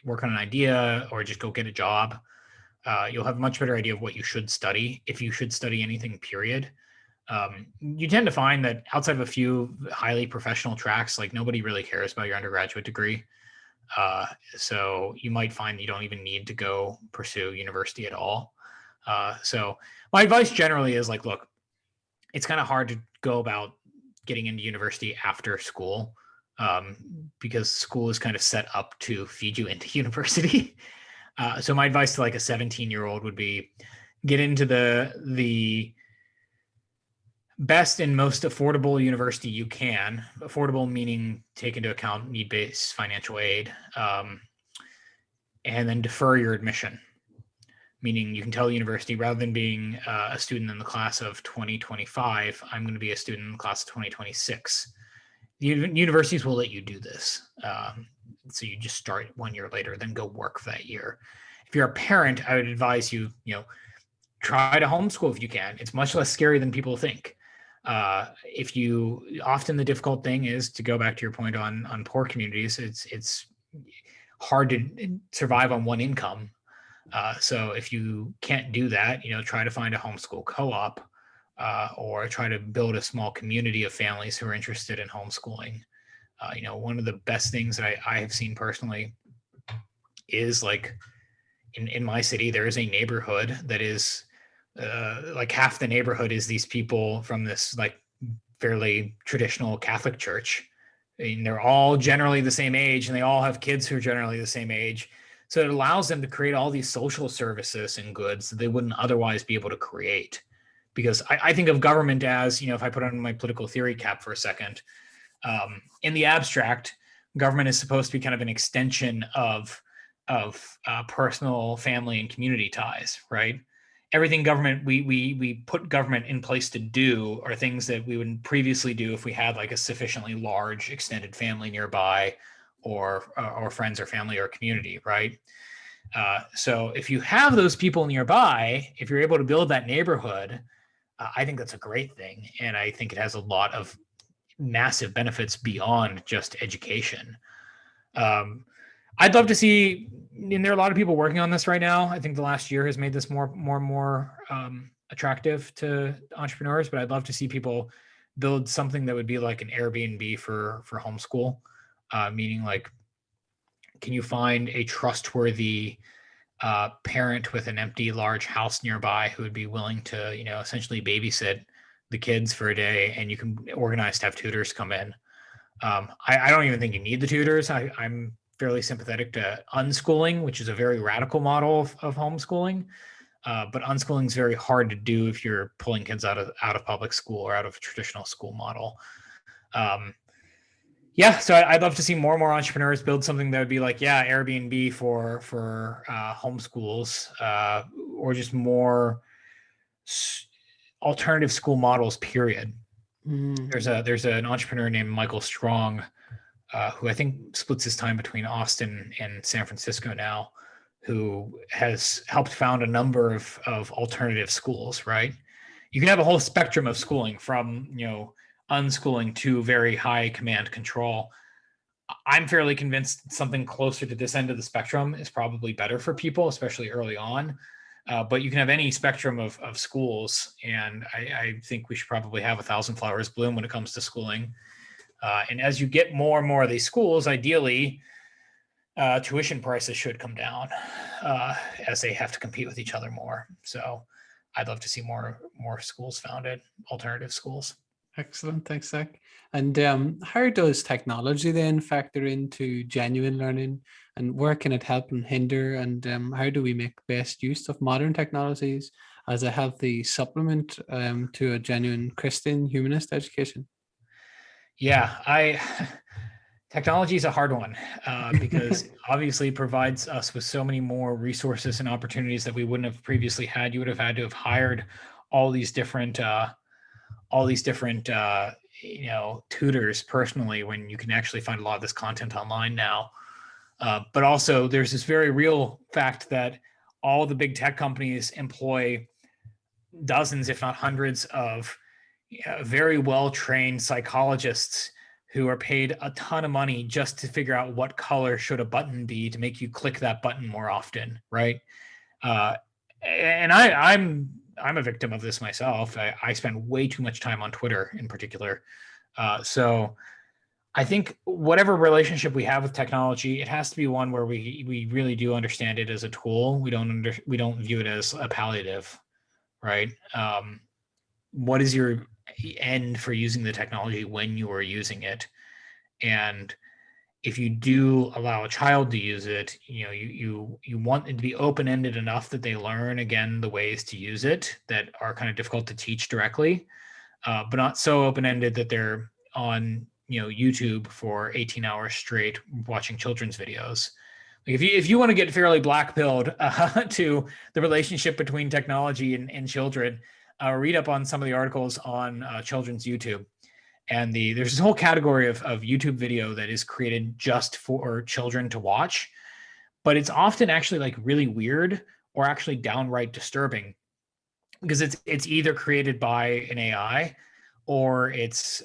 work on an idea or just go get a job. You'll have a much better idea of what you should study, if you should study anything, period. You tend to find that outside of a few highly professional tracks, like nobody really cares about your undergraduate degree. So you might find you don't even need to go pursue university at all. So my advice generally is like, look, it's kind of hard to go about getting into university after school, because school is kind of set up to feed you into university. So my advice to like a 17-year-old would be get into the best and most affordable university you can. Affordable meaning take into account need-based financial aid, and then defer your admission. Meaning you can tell the university, rather than being a student in the class of 2025, I'm going to be a student in the class of 2026. The universities will let you do this. So you just start 1 year later, then go work for that year. If you're a parent, I would advise you, try to homeschool if you can. It's much less scary than people think. Often the difficult thing is, to go back to your point on poor communities, it's hard to survive on one income. So if you can't do that, try to find a homeschool co-op, or try to build a small community of families who are interested in homeschooling. One of the best things that I have seen personally is like in my city, there is a neighborhood that is like half the neighborhood is these people from this like fairly traditional Catholic church. And they're all generally the same age, and they all have kids who are generally the same age. So it allows them to create all these social services and goods that they wouldn't otherwise be able to create, because I think of government as, if I put on my political theory cap for a second, in the abstract, government is supposed to be kind of an extension of personal, family, and community ties, right? Everything government we put government in place to do are things that we wouldn't previously do if we had like a sufficiently large extended family nearby, or friends or family or community, right? So if you have those people nearby, if you're able to build that neighborhood, I think that's a great thing, and I think it has a lot of massive benefits beyond just education. I'd love to see, and there are a lot of people working on this right now. I think the last year has made this more and more attractive to entrepreneurs, but I'd love to see people build something that would be like an Airbnb for homeschool, meaning like, can you find a trustworthy parent with an empty large house nearby who would be willing to, essentially babysit the kids for a day, and you can organize to have tutors come in. I don't even think you need the tutors. I'm fairly sympathetic to unschooling, which is a very radical model of homeschooling. But unschooling is very hard to do if you're pulling kids out of public school or out of a traditional school model. So I'd love to see more and more entrepreneurs build something that would be like, Airbnb for homeschools, or just more alternative school models, period. There's an entrepreneur named Michael Strong, who I think splits his time between Austin and San Francisco now, who has helped found a number of alternative schools, right? You can have a whole spectrum of schooling, from, unschooling to very high command control. I'm fairly convinced something closer to this end of the spectrum is probably better for people, especially early on. But you can have any spectrum of schools, and I think we should probably have 1,000 flowers bloom when it comes to schooling. And as you get more and more of these schools, ideally, tuition prices should come down, as they have to compete with each other more. So I'd love to see more schools founded, alternative schools. Excellent. Thanks, Zach. And how does technology then factor into genuine learning, and where can it help and hinder? And how do we make best use of modern technologies as a healthy supplement to a genuine Christian humanist education? Technology is a hard one, because obviously it provides us with so many more resources and opportunities that we wouldn't have previously had. You would have had to have hired all these different tutors personally, when you can actually find a lot of this content online now. But also there's this very real fact that all the big tech companies employ dozens, if not hundreds, of very well-trained psychologists who are paid a ton of money just to figure out what color should a button be to make you click that button more often, right? And I'm a victim of this myself. I spend way too much time on Twitter in particular. So I think whatever relationship we have with technology, it has to be one where we really do understand it as a tool. We don't view it as a palliative, right? What is your end for using the technology when you are using it? And if you do allow a child to use it, you want it to be open-ended enough that they learn, again, the ways to use it that are kind of difficult to teach directly, but not so open-ended that they're on YouTube for 18 hours straight watching children's videos. Like if you want to get fairly black-pilled to the relationship between technology and children, read up on some of the articles on children's YouTube. And there's this whole category of YouTube video that is created just for children to watch, but it's often actually like really weird or actually downright disturbing, because it's either created by an AI or it's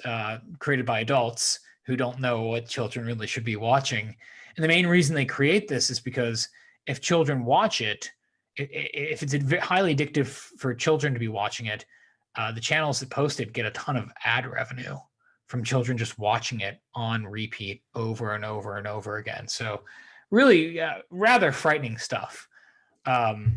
created by adults who don't know what children really should be watching. And the main reason they create this is because if children watch it, if it's highly addictive for children to be watching it, the channels that post it get a ton of ad revenue from children just watching it on repeat over and over and over again. So really rather frightening stuff. Look,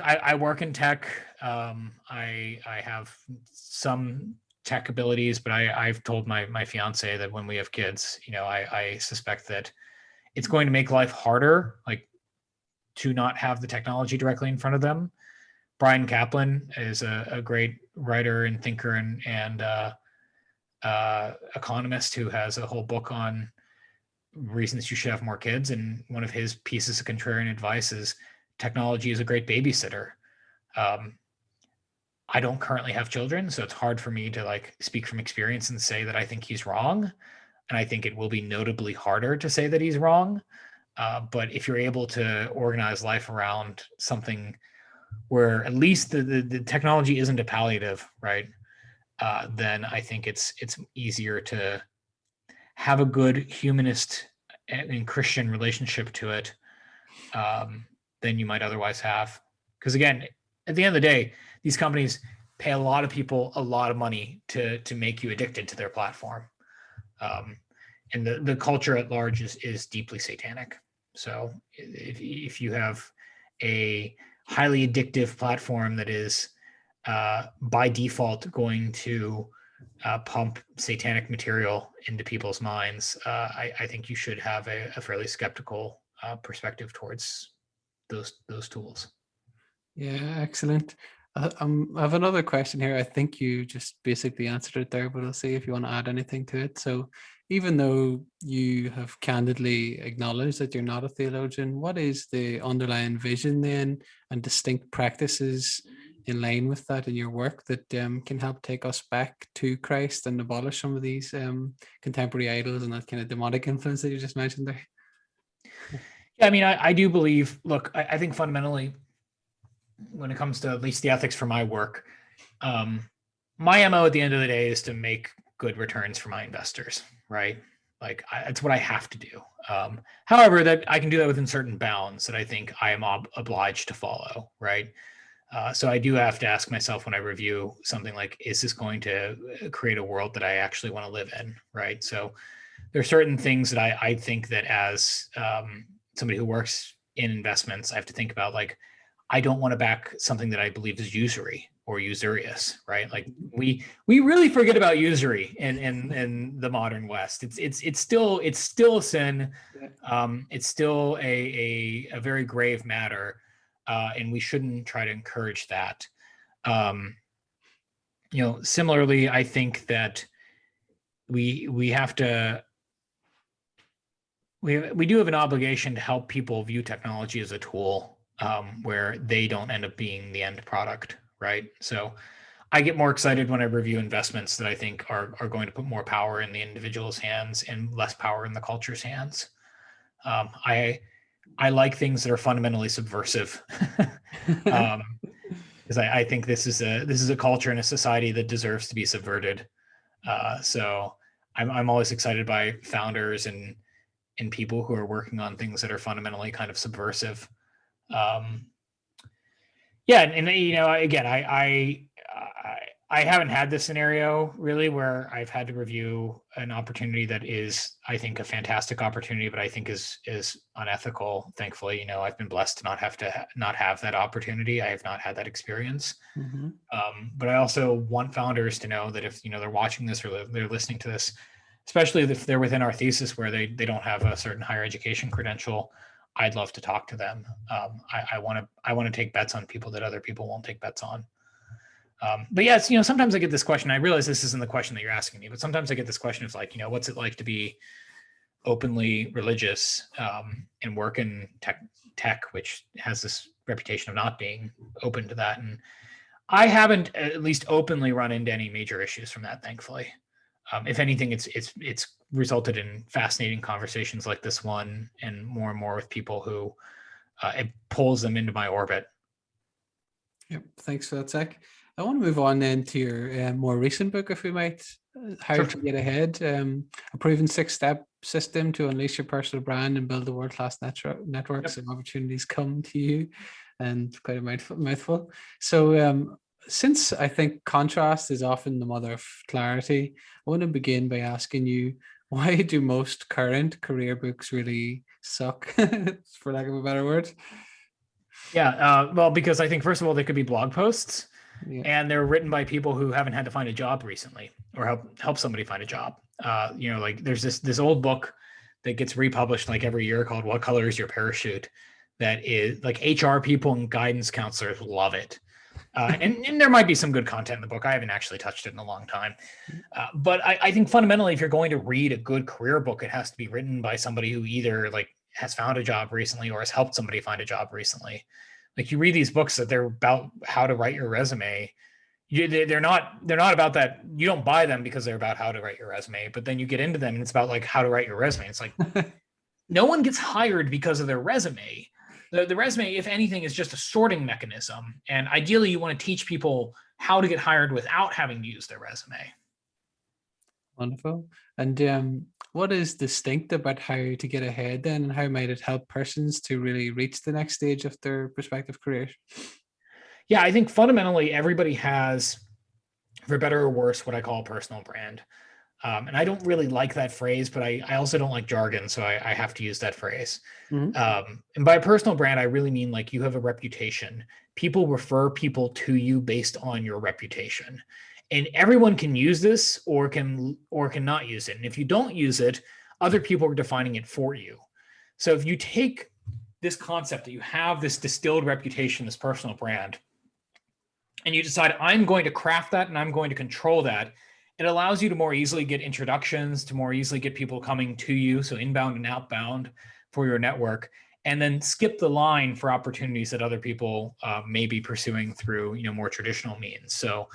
I work in tech. I have some tech abilities, but I've told my fiance that when we have kids, I suspect that it's going to make life harder, like to not have the technology directly in front of them. Brian Kaplan is a great writer and thinker and economist who has a whole book on reasons you should have more kids. And one of his pieces of contrarian advice is technology is a great babysitter. I don't currently have children, so it's hard for me to like speak from experience and say that I think he's wrong. And I think it will be notably harder to say that he's wrong. But if you're able to organize life around something where at least the technology isn't a palliative, right? Then I think it's easier to have a good humanist and Christian relationship to it than you might otherwise have. Because again, at the end of the day, these companies pay a lot of people a lot of money to make you addicted to their platform. And the culture at large is deeply satanic. So if you have a highly addictive platform that is by default going to pump satanic material into people's minds, I think you should have a fairly skeptical perspective towards those tools. Yeah, excellent. I have another question here. I think you just basically answered it there, but I'll see if you want to add anything to it. So, even though you have candidly acknowledged that you're not a theologian, what is the underlying vision then and distinct practices in line with that in your work that can help take us back to Christ and abolish some of these contemporary idols and that kind of demonic influence that you just mentioned there? Yeah, I mean, I do believe, look, I think fundamentally, when it comes to at least the ethics for my work, my MO at the end of the day is to make good returns for my investors, right? Like it's what I have to do. However, that I can do that within certain bounds that I think I am obliged to follow, right? So I do have to ask myself when I review something like, is this going to create a world that I actually want to live in, right? So there are certain things that I think that as somebody who works in investments, I have to think about, like, I don't want to back something that I believe is usury or usurious, right? Like we really forget about usury in the modern West. It's still a sin. It's still a very grave matter, and we shouldn't try to encourage that. Similarly, I think that we have to. We do have an obligation to help people view technology as a tool, where they don't end up being the end product, right? So I get more excited when I review investments that I think are going to put more power in the individual's hands and less power in the culture's hands. I like things that are fundamentally subversive, because I think this is a culture and a society that deserves to be subverted. So I'm always excited by founders and people who are working on things that are fundamentally kind of subversive. And again, I haven't had this scenario really where I've had to review an opportunity that is, I think, a fantastic opportunity, but I think is unethical. Thankfully, I've been blessed to not have that opportunity. I have not had that experience. Mm-hmm. But I also want founders to know that if they're watching this or they're listening to this, especially if they're within our thesis where they don't have a certain higher education credential, I'd love to talk to them. I want to take bets on people that other people won't take bets on. But yes, sometimes I get this question. I realize this isn't the question that you're asking me, but sometimes I get this question of like, what's it like to be openly religious and work in tech, which has this reputation of not being open to that. And I haven't at least openly run into any major issues from that, thankfully. If anything, it's resulted in fascinating conversations like this one, and more with people who it pulls them into my orbit. Yep, thanks for that, Zach. I want to move on then to your more recent book, if we might. How to Get Ahead, a proven 6-step system to unleash your personal brand and build a world-class networks of opportunities come to you, and quite a mouthful. So since I think contrast is often the mother of clarity, I want to begin by asking you, why do most current career books really suck, for lack of a better word? Yeah, well, because I think, first of all, they could be blog posts, and they're written by people who haven't had to find a job recently or help somebody find a job. Like there's this old book that gets republished like every year called "What Color Is Your Parachute?" That is like HR people and guidance counselors love it. And there might be some good content in the book. I haven't actually touched it in a long time. But I think fundamentally, if you're going to read a good career book, it has to be written by somebody who either like has found a job recently or has helped somebody find a job recently. Like you read these books that they're about how to write your resume. They're not about that. You don't buy them because they're about how to write your resume, but then you get into them and it's about like how to write your resume. It's like no one gets hired because of their resume. The resume, if anything, is just a sorting mechanism. And ideally, you want to teach people how to get hired without having to use their resume. Wonderful. And what is distinct about how to get ahead then, and how might it help persons to really reach the next stage of their respective careers? Yeah, I think fundamentally everybody has, for better or worse, what I call a personal brand. And I don't really like that phrase, but I also don't like jargon, so I have to use that phrase. And by personal brand, I really mean like you have a reputation. People refer people to you based on your reputation. And everyone can use this or can not use it. And if you don't use it, other people are defining it for you. So if you take this concept that you have this distilled reputation, this personal brand, and you decide, I'm going to craft that and I'm going to control that, it allows you to more easily get introductions, to more easily get people coming to you, so inbound and outbound for your network, and then skip the line for opportunities that other people may be pursuing through more traditional means. So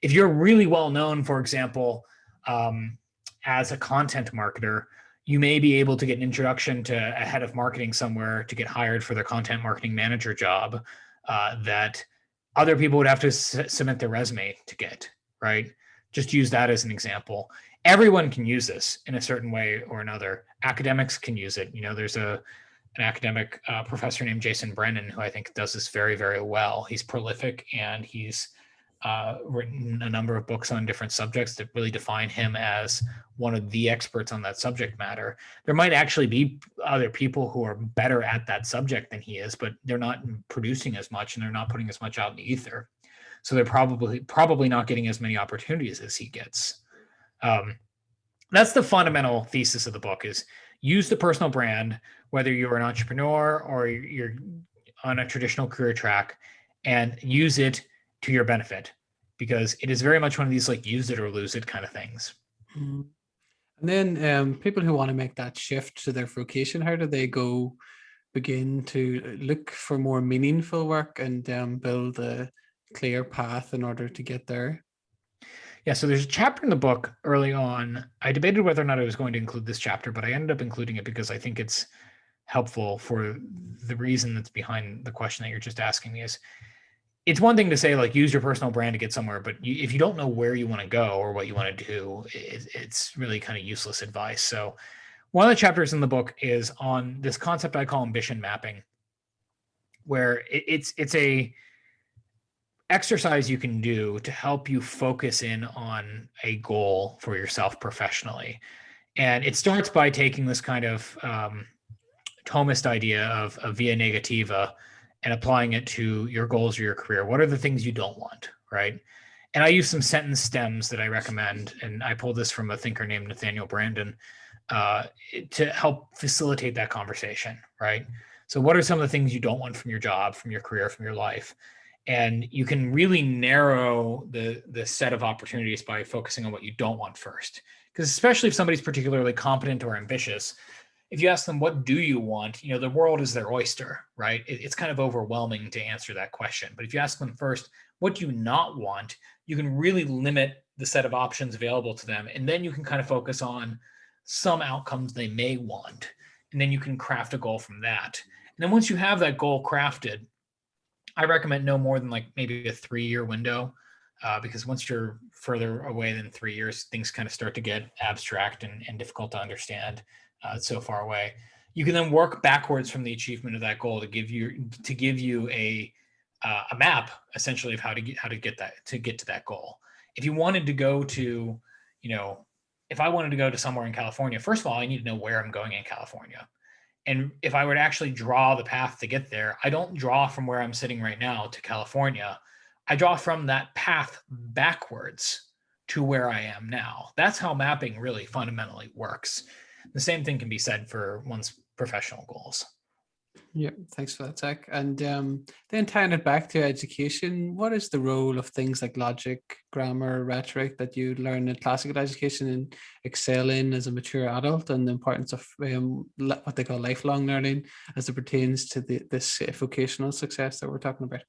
if you're really well known, for example, as a content marketer, you may be able to get an introduction to a head of marketing somewhere to get hired for their content marketing manager job that other people would have to submit their resume to get, right? Just use that as an example. Everyone can use this in a certain way or another. Academics can use it. There's an academic professor named Jason Brennan who I think does this very, very well. He's prolific and he's written a number of books on different subjects that really define him as one of the experts on that subject matter. There might actually be other people who are better at that subject than he is, but they're not producing as much and they're not putting as much out in the ether. So they're probably not getting as many opportunities as he gets. That's the fundamental thesis of the book: is use the personal brand, whether you're an entrepreneur or you're on a traditional career track, and use it to your benefit, because it is very much one of these like use it or lose it kind of things. And then people who want to make that shift to their vocation, how do they go begin to look for more meaningful work and build a clear path in order to get there? Yeah, so there's a chapter in the book early on. I debated whether or not I was going to include this chapter, but I ended up including it because I think it's helpful for the reason that's behind the question that you're just asking me. Is it's one thing to say like use your personal brand to get somewhere, but if you don't know where you want to go or what you want to do, it's really kind of useless advice. So one of the chapters in the book is on this concept I call ambition mapping, where it's a exercise you can do to help you focus in on a goal for yourself professionally. And it starts by taking this kind of Thomist idea of via negativa and applying it to your goals or your career. What are the things you don't want, right? And I use some sentence stems that I recommend, and I pulled this from a thinker named Nathaniel Brandon to help facilitate that conversation, right? So what are some of the things you don't want from your job, from your career, from your life? And you can really narrow the set of opportunities by focusing on what you don't want first. Because especially if somebody's particularly competent or ambitious, if you ask them, what do you want? The world is their oyster, right? It's kind of overwhelming to answer that question. But if you ask them first, what do you not want? You can really limit the set of options available to them. And then you can kind of focus on some outcomes they may want. And then you can craft a goal from that. And then once you have that goal crafted, I recommend no more than like maybe a 3-year window, because once you're further away than 3 years, things kind of start to get abstract and difficult to understand. It's so far away. You can then work backwards from the achievement of that goal to give you a map essentially of how to get to that goal. If you wanted to go to, if I wanted to go to somewhere in California, first of all, I need to know where I'm going in California. And if I were to actually draw the path to get there, I don't draw from where I'm sitting right now to California. I draw from that path backwards to where I am now. That's how mapping really fundamentally works. The same thing can be said for one's professional goals. Yeah, thanks for that, Zach. And then tying it back to education, what is the role of things like logic, grammar, rhetoric that you learn in classical education and excel in as a mature adult, and the importance of what they call lifelong learning as it pertains to this vocational success that we're talking about?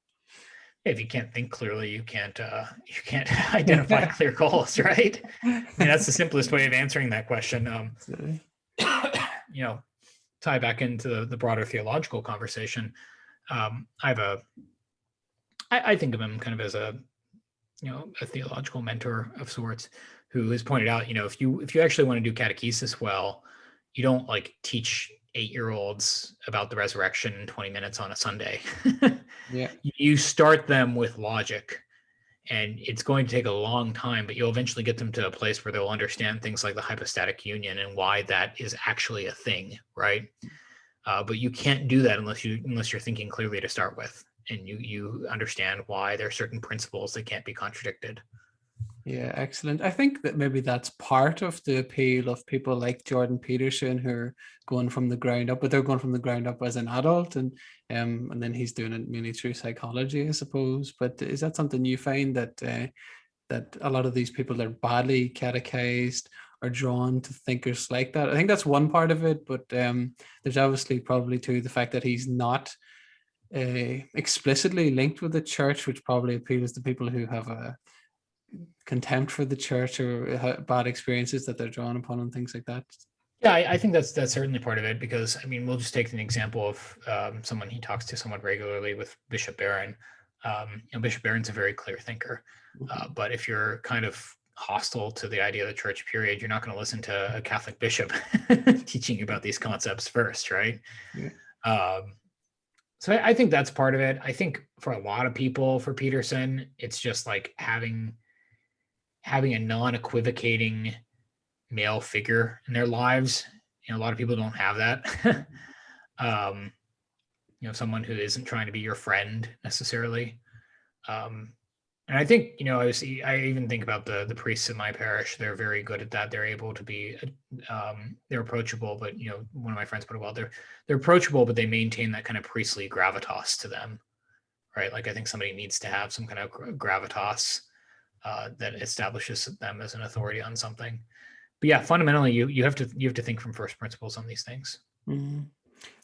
If you can't think clearly, you can't identify clear goals, right? I mean, that's the simplest way of answering that question. Tie back into the broader theological conversation. I think of him kind of as a theological mentor of sorts who has pointed out, if you actually want to do catechesis well, you don't like teach 8-year-olds about the resurrection in 20 minutes on a Sunday. Yeah. You start them with logic, and it's going to take a long time, but you'll eventually get them to a place where they'll understand things like the hypostatic union and why that is actually a thing, right? But you can't do that unless you're thinking clearly to start with, and you understand why there are certain principles that can't be contradicted. Yeah, excellent. I think that maybe that's part of the appeal of people like Jordan Peterson who are going from the ground up, but they're going from the ground up as an adult, and then he's doing it mainly through psychology, I suppose. But is that something you find that that a lot of these people that are badly catechized are drawn to thinkers like that? I think that's one part of it, but there's obviously probably too the fact that he's not explicitly linked with the church, which probably appeals to people who have a contempt for the church or bad experiences that they're drawn upon and things like that. Yeah, I think that's certainly part of it, because I mean, we'll just take an example of someone he talks to somewhat regularly with Bishop Barron. Bishop Barron's a very clear thinker, but if you're kind of hostile to the idea of the church, period, you're not going to listen to a Catholic bishop teaching about these concepts first, right? Yeah. So I think that's part of it. I think for a lot of people, for Peterson, it's just like having a non-equivocating male figure in their lives. A lot of people don't have that. Someone who isn't trying to be your friend necessarily. And I think, I even think about the priests in my parish. They're very good at that. They're able to be, they're approachable, but one of my friends put it well. They're approachable, but they maintain that kind of priestly gravitas to them, right? Like I think somebody needs to have some kind of gravitas that establishes them as an authority on something. But yeah, fundamentally, you have to think from first principles on these things. Mm-hmm.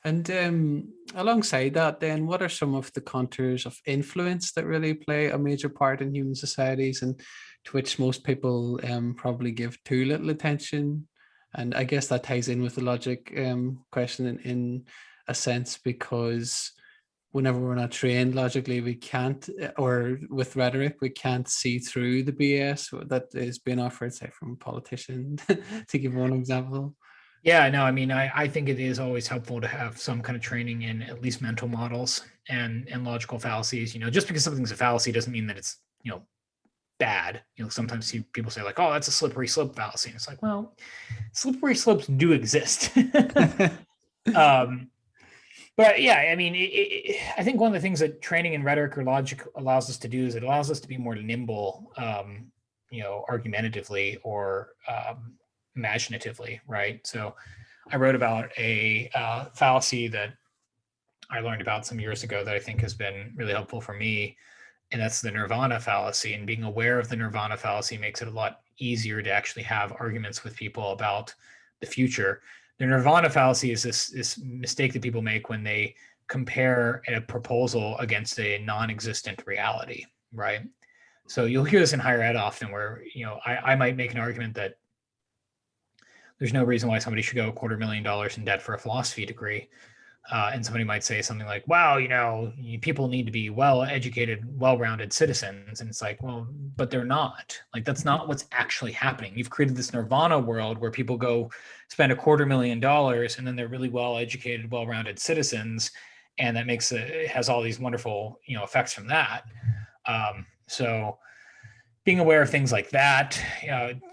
And alongside that, then, what are some of the contours of influence that really play a major part in human societies, and to which most people probably give too little attention? And I guess that ties in with the logic question in a sense, because whenever we're not trained logically, we can't, or with rhetoric, we can't see through the BS that is being offered, say, from a politician, to give one example. Yeah, no, I mean, I think it is always helpful to have some kind of training in at least mental models and logical fallacies. Just because something's a fallacy doesn't mean that it's, bad. Sometimes people say like, oh, that's a slippery slope fallacy. And it's like, well, slippery slopes do exist. But yeah, I mean, I think one of the things that training in rhetoric or logic allows us to do is it allows us to be more nimble, argumentatively or imaginatively, right? So I wrote about a fallacy that I learned about some years ago that I think has been really helpful for me, and that's the Nirvana Fallacy. And being aware of the Nirvana Fallacy makes it a lot easier to actually have arguments with people about the future. The Nirvana Fallacy is this mistake that people make when they compare a proposal against a non-existent reality, right? So you'll hear this in higher ed often, where I might make an argument that there's no reason why somebody should go $250,000 in debt for a philosophy degree. And somebody might say something like, wow, people need to be well-educated, well-rounded citizens. And it's like, well, but they're not. Like, that's not what's actually happening. You've created this nirvana world where people go spend $250,000 and then they're really well-educated, well-rounded citizens. And that has all these wonderful, effects from that. So being aware of things like that.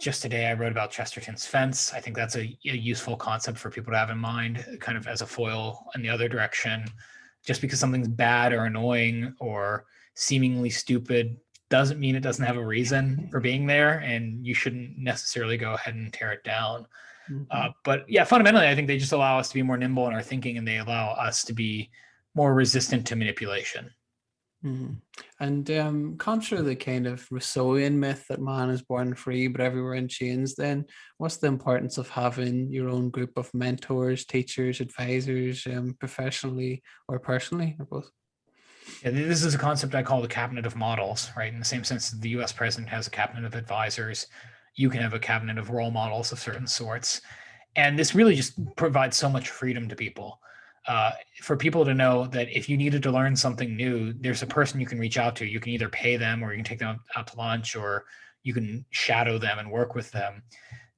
Just today I wrote about Chesterton's fence. I think that's a useful concept for people to have in mind, kind of as a foil in the other direction. Just because something's bad or annoying or seemingly stupid doesn't mean it doesn't have a reason for being there, and you shouldn't necessarily go ahead and tear it down. But yeah, fundamentally, I think they just allow us to be more nimble in our thinking, and they allow us to be more resistant to manipulation. And contra the kind of Rousseauian myth that man is born free but everywhere in chains, then what's the importance of having your own group of mentors, teachers, advisors, professionally or personally, or both? Yeah, this is a concept I call the cabinet of models, right? In the same sense that the US president has a cabinet of advisors, you can have a cabinet of role models of certain sorts. And this really just provides so much freedom to people. For people to know that if you needed to learn something new, there's a person you can reach out to. You can either pay them, or you can take them out to lunch, or you can shadow them and work with them.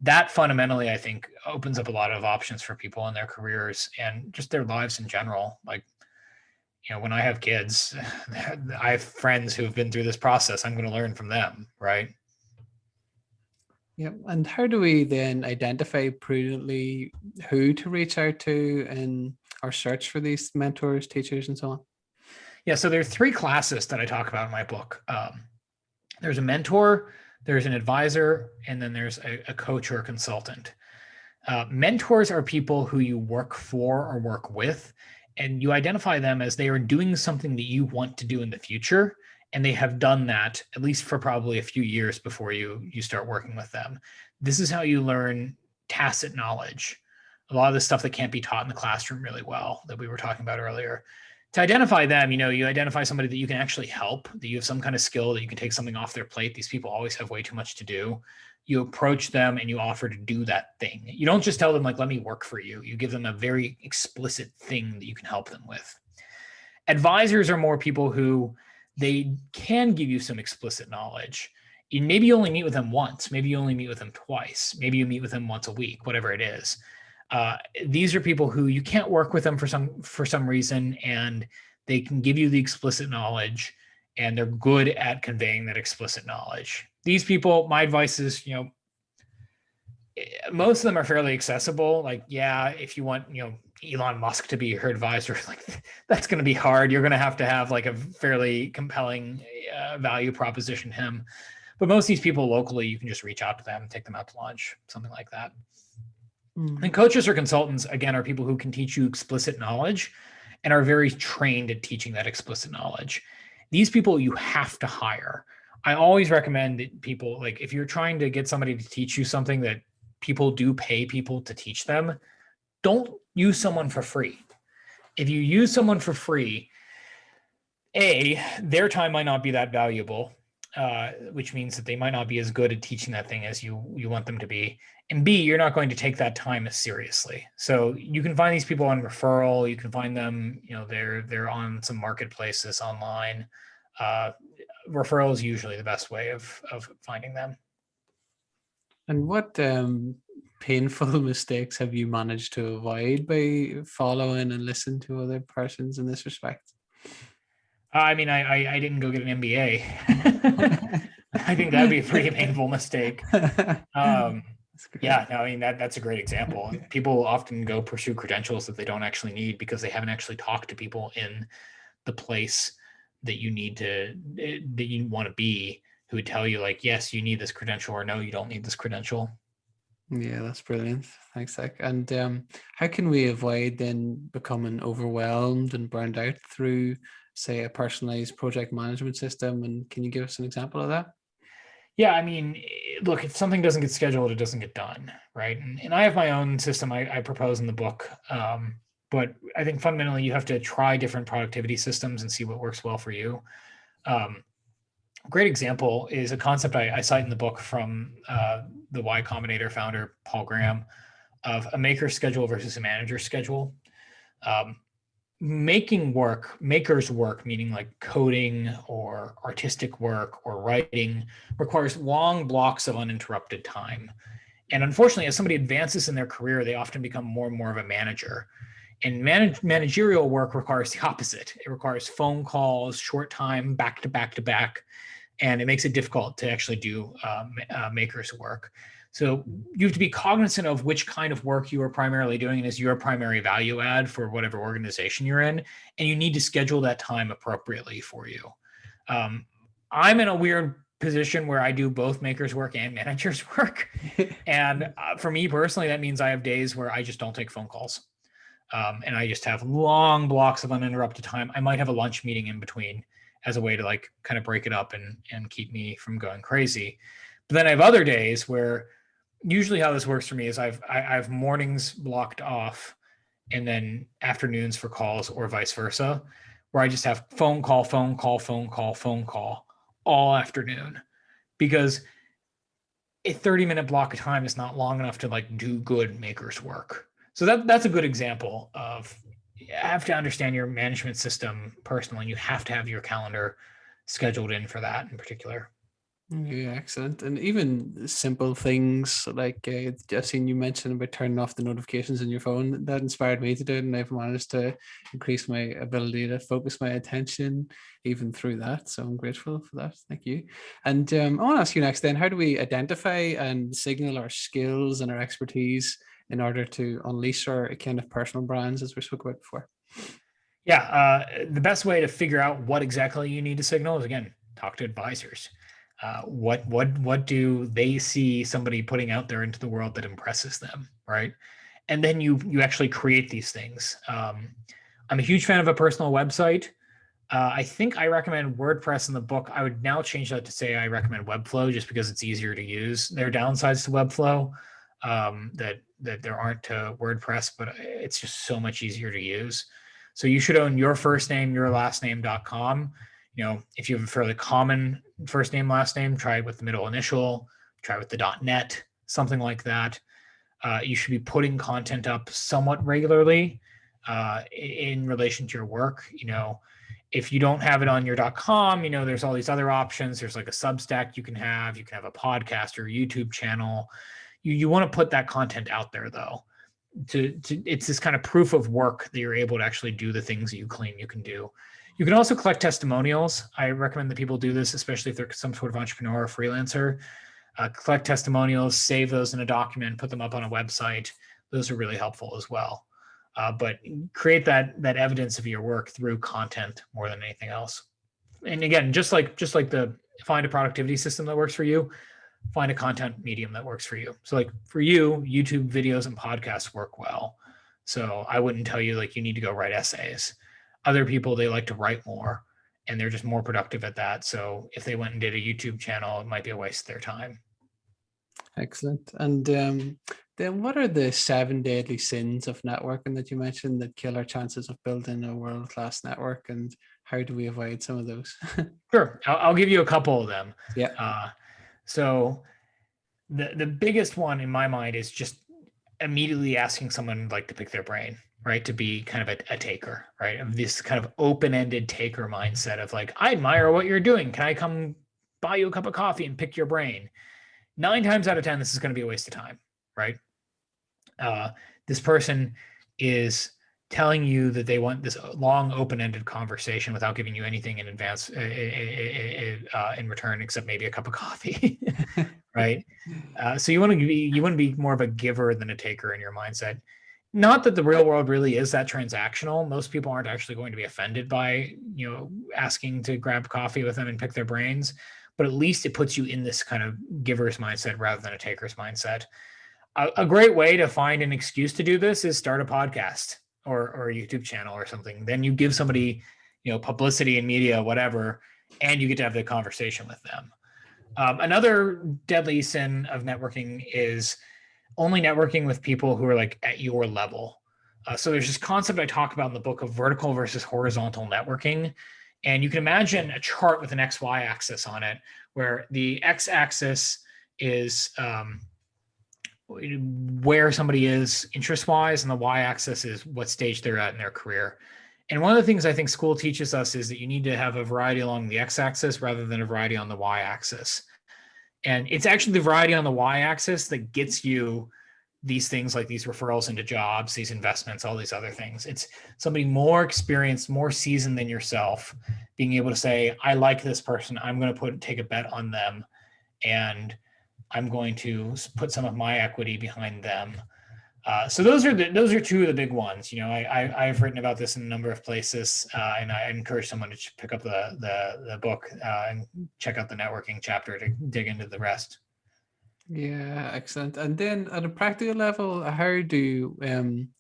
That fundamentally, I think, opens up a lot of options for people in their careers and just their lives in general. Like, when I have kids, I have friends who have been through this process. I'm going to learn from them, right? Yeah. And how do we then identify prudently who to reach out to in our search for these mentors, teachers, and so on? Yeah, so there are three classes that I talk about in my book. There's a mentor, there's an advisor, and then there's a coach or a consultant. Mentors are people who you work for or work with, and you identify them as they are doing something that you want to do in the future, and they have done that at least for probably a few years before you start working with them. This is how you learn tacit knowledge, a lot of the stuff that can't be taught in the classroom really well that we were talking about earlier. To identify them, you identify somebody that you can actually help, that you have some kind of skill that you can take something off their plate. These people always have way too much to do. You approach them and you offer to do that thing. You don't just tell them, like, let me work for you. You give them a very explicit thing that you can help them with. Advisors are more people who they can give you some explicit knowledge. You maybe only meet with them once. Maybe you only meet with them twice. Maybe you meet with them once a week, whatever it is. These are people who you can't work with them for some reason, and they can give you the explicit knowledge, and they're good at conveying that explicit knowledge. These people, my advice is, most of them are fairly accessible. Like, yeah, if you want, Elon Musk to be your advisor, like, that's going to be hard. You're going to have like a fairly compelling value proposition to him. But most of these people locally, you can just reach out to them, take them out to lunch, something like that. And coaches or consultants, again, are people who can teach you explicit knowledge and are very trained at teaching that explicit knowledge. These people you have to hire. I always recommend that people, like, if you're trying to get somebody to teach you something that people do pay people to teach them, don't use someone for free. If you use someone for free, A, their time might not be that valuable, which means that they might not be as good at teaching that thing as you want them to be. And B, you're not going to take that time as seriously. So you can find these people on referral. You can find them, they're on some marketplaces online. Referral is usually the best way of finding them. And what painful mistakes have you managed to avoid by following and listening to other persons in this respect? I mean, I didn't go get an MBA. I think that'd be a pretty painful mistake. Yeah, no, I mean, that's a great example. People often go pursue credentials that they don't actually need because they haven't actually talked to people in the place that you want to be, who would tell you, like, yes, you need this credential, or no, you don't need this credential. Yeah, that's brilliant. Thanks, Zach. And how can we avoid then becoming overwhelmed and burned out through, say, a personalized project management system? And can you give us an example of that? Yeah, I mean, look, if something doesn't get scheduled, it doesn't get done, right? And I have my own system I propose in the book. But I think fundamentally you have to try different productivity systems and see what works well for you. A great example is a concept I cite in the book from the Y Combinator founder, Paul Graham, of a maker's schedule versus a manager's schedule. Maker's work, meaning like coding or artistic work or writing, requires long blocks of uninterrupted time. And unfortunately, as somebody advances in their career, they often become more and more of a manager. And managerial work requires the opposite. It requires phone calls, short time, back to back to back, and it makes it difficult to actually do maker's work. So you have to be cognizant of which kind of work you are primarily doing and is your primary value add for whatever organization you're in, and you need to schedule that time appropriately for you. I'm in a weird position where I do both maker's work and manager's work. And for me personally, that means I have days where I just don't take phone calls. And I just have long blocks of uninterrupted time. I might have a lunch meeting in between as a way to like kind of break it up and keep me from going crazy. But then I have other days where usually how this works for me is I have mornings blocked off and then afternoons for calls or vice versa, where I just have phone call, phone call, phone call, phone call all afternoon, because a 30-minute block of time is not long enough to like do good maker's work. So that's a good example of, you have to understand your management system personally, and you have to have your calendar scheduled in for that in particular. Yeah, excellent. And even simple things like I've seen you mention about turning off the notifications on your phone. That inspired me to do it, and I've managed to increase my ability to focus my attention even through that. So I'm grateful for that. Thank you. And I want to ask you next then, how do we identify and signal our skills and our expertise in order to unleash our kind of personal brands, as we spoke about before? Yeah, the best way to figure out what exactly you need to signal is, again, talk to advisors. What do they see somebody putting out there into the world that impresses them, right? And then you actually create these things. I'm a huge fan of a personal website. I think I recommend WordPress in the book. I would now change that to say I recommend Webflow, just because it's easier to use. There are downsides to Webflow that there aren't to WordPress, but it's just so much easier to use. So you should own yourfirstnameyourlastname.com. If you have a fairly common first name, last name, try it with the middle initial, try with the .net, something like that. You should be putting content up somewhat regularly in relation to your work. If you don't have it on your .com, there's all these other options. There's like a Substack you can have a podcast or a YouTube channel. You want to put that content out there though. It's this kind of proof of work that you're able to actually do the things that you claim you can do. You can also collect testimonials. I recommend that people do this, especially if they're some sort of entrepreneur or freelancer. Collect testimonials, save those in a document, put them up on a website. Those are really helpful as well. But create that evidence of your work through content more than anything else. And again, just like the find a productivity system that works for you, find a content medium that works for you. So like for you, YouTube videos and podcasts work well. So I wouldn't tell you like you need to go write essays. Other people, they like to write more and they're just more productive at that. So if they went and did a YouTube channel, it might be a waste of their time. Excellent. And then what are the 7 deadly sins of networking that you mentioned that kill our chances of building a world-class network, and how do we avoid some of those? Sure. I'll give you a couple of them. Yeah. So the biggest one in my mind is just immediately asking someone like to pick their brain, right? To be kind of a taker, right? Of this kind of open-ended taker mindset of like, I admire what you're doing. Can I come buy you a cup of coffee and pick your brain? 9 times out of 10, this is going to be a waste of time, right? This person is telling you that they want this long, open-ended conversation without giving you anything in advance in return, except maybe a cup of coffee, right? So you want to be more of a giver than a taker in your mindset. Not that the real world really is that transactional. Most people aren't actually going to be offended by asking to grab coffee with them and pick their brains, but at least it puts you in this kind of giver's mindset rather than a taker's mindset. A great way to find an excuse to do this is start a podcast or a YouTube channel or something. Then you give somebody, publicity and media, whatever, and you get to have the conversation with them. Another deadly sin of networking is only networking with people who are like at your level. So there's this concept I talk about in the book of vertical versus horizontal networking. And you can imagine a chart with an XY axis on it, where the X axis is where somebody is interest-wise, and the y-axis is what stage they're at in their career. And one of the things I think school teaches us is that you need to have a variety along the x-axis rather than a variety on the y-axis. And it's actually the variety on the y-axis that gets you these things like these referrals into jobs, these investments, all these other things. It's somebody more experienced, more seasoned than yourself, being able to say, I like this person, I'm going to take a bet on them, and I'm going to put some of my equity behind them. So those are two of the big ones. I've written about this in a number of places, and I encourage someone to pick up the book and check out the networking chapter to dig into the rest. Yeah, excellent. And then at a practical level, how do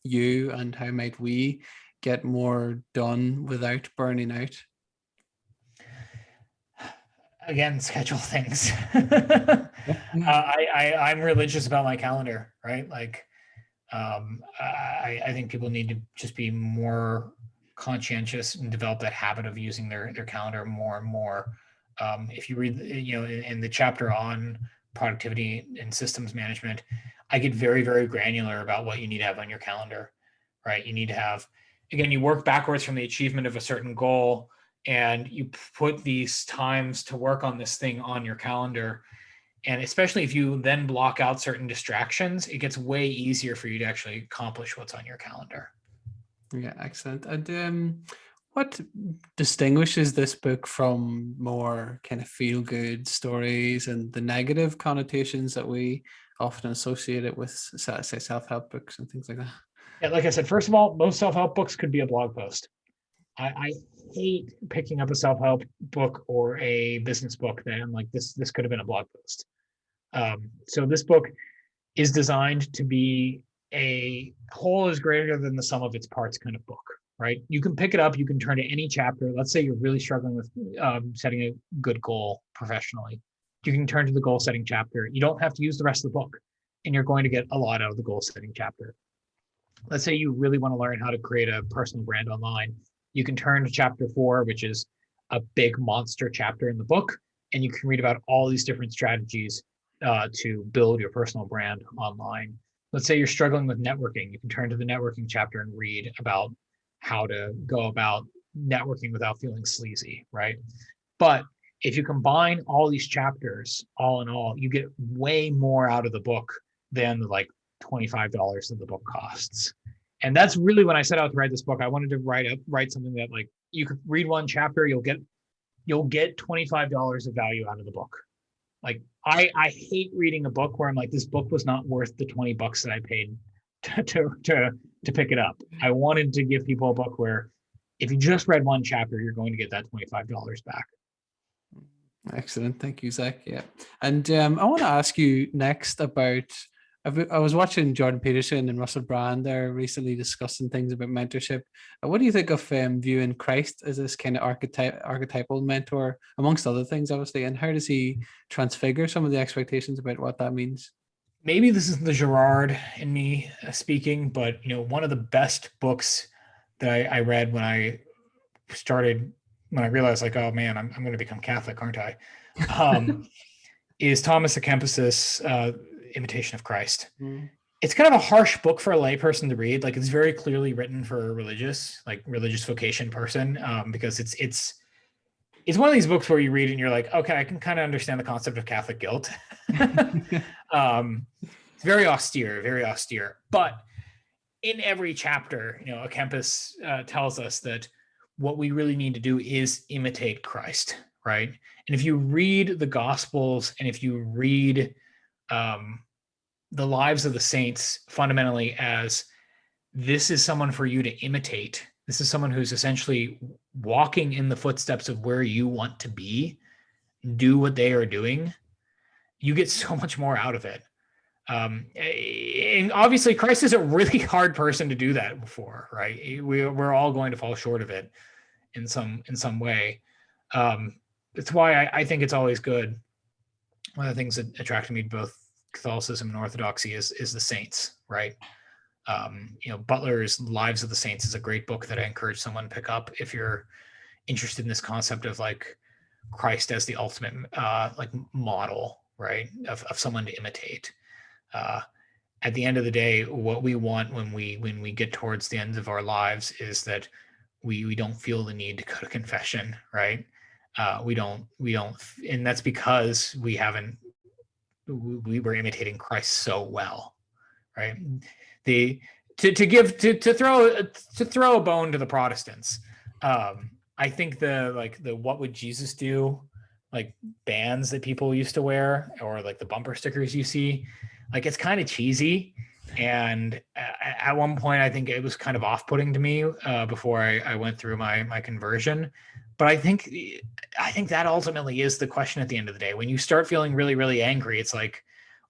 you and how might we get more done without burning out? Again, schedule things. Yeah. I'm religious about my calendar, right? Like, I think people need to just be more conscientious and develop that habit of using their calendar more and more. If you read, in the chapter on productivity and systems management, I get very, very granular about what you need to have on your calendar, right? You need to have, again, you work backwards from the achievement of a certain goal, and you put these times to work on this thing on your calendar. And especially if you then block out certain distractions, it gets way easier for you to actually accomplish what's on your calendar. Yeah, excellent. And what distinguishes this book from more kind of feel-good stories and the negative connotations that we often associate it with, say, self-help books and things like that? Yeah, like I said, first of all, most self-help books could be a blog post. I hate picking up a self-help book or a business book that I'm like, this could have been a blog post. So this book is designed to be a whole is greater than the sum of its parts kind of book, right? You can pick it up, you can turn to any chapter. Let's say you're really struggling with setting a good goal professionally. You can turn to the goal setting chapter. You don't have to use the rest of the book, and you're going to get a lot out of the goal setting chapter. Let's say you really want to learn how to create a personal brand online. You can turn to chapter 4, which is a big monster chapter in the book, and you can read about all these different strategies to build your personal brand online. Let's say you're struggling with networking. You can turn to the networking chapter and read about how to go about networking without feeling sleazy, right? But if you combine all these chapters, all in all, you get way more out of the book than the like $25 that the book costs. And that's really when I set out to write this book. I wanted to write something that like you could read one chapter, you'll get $25 of value out of the book. Like I hate reading a book where I'm like, this book was not worth the $20 that I paid to pick it up. I wanted to give people a book where if you just read one chapter, you're going to get that $25 back. Excellent. Thank you, Zach. Yeah. And I want to ask you next about, I was watching Jordan Peterson and Russell Brand there recently discussing things about mentorship. What do you think of viewing Christ as this kind of archetypal mentor, amongst other things, obviously, and how does he transfigure some of the expectations about what that means? Maybe this is the Girard in me speaking, but one of the best books that I read when I realized like, oh man, I'm going to become Catholic, aren't I? Is Thomas à Kempis's Imitation of Christ. Mm. It's kind of a harsh book for a layperson to read. Like it's very clearly written for a religious vocation person, because it's one of these books where you read it and you're like, okay, I can kind of understand the concept of Catholic guilt. It's very austere. But in every chapter, à Kempis tells us that what we really need to do is imitate Christ, right? And if you read the Gospels and if you read the lives of the saints fundamentally as this is someone for you to imitate, this is someone who's essentially walking in the footsteps of where you want to be, do what they are doing, you get so much more out of it. And obviously Christ is a really hard person to do that for, right? We're all going to fall short of it in some way. That's why I think it's always good. One of the things that attracted me to both Catholicism and Orthodoxy is the saints, right? Butler's Lives of the Saints is a great book that I encourage someone to pick up if you're interested in this concept of like Christ as the ultimate model, right? Of someone to imitate. At the end of the day, what we want when we get towards the end of our lives is that we don't feel the need to go to confession, right? We don't, and that's because we were imitating Christ so well, right? To throw a bone to the Protestants. I think the what would Jesus do, like bands that people used to wear, or like the bumper stickers you see, like it's kind of cheesy. And at one point, I think it was kind of off-putting to me before I went through my conversion. But I think that ultimately is the question at the end of the day. When you start feeling really, really angry, it's like,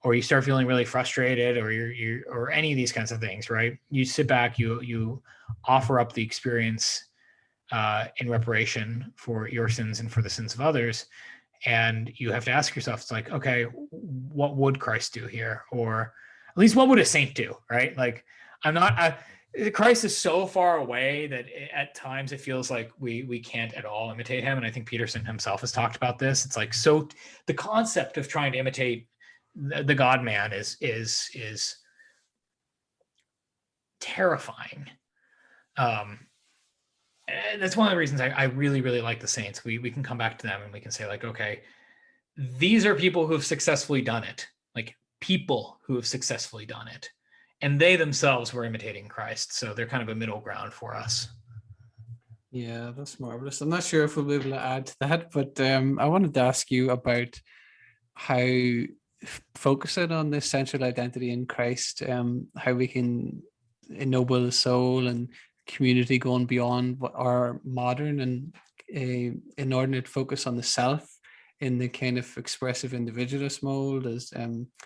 or you start feeling really frustrated, or or any of these kinds of things, right? You sit back, you offer up the experience in reparation for your sins and for the sins of others. And you have to ask yourself, it's like, okay, what would Christ do here? Or at least what would a saint do, right? Like, Christ is so far away that at times it feels like we can't at all imitate him. And I think Peterson himself has talked about this. It's like, so the concept of trying to imitate the God man is terrifying. And that's one of the reasons I really, really like the saints. We can come back to them and we can say, like, okay, these are people who have successfully done it, like people who have successfully done it. And they themselves were imitating Christ. So they're kind of a middle ground for us. Yeah, that's marvelous. I'm not sure if we'll be able to add to that, but I wanted to ask you about how focusing on this central identity in Christ, how we can ennoble the soul and community going beyond what our modern and inordinate focus on the self in the kind of expressive individualist mold, as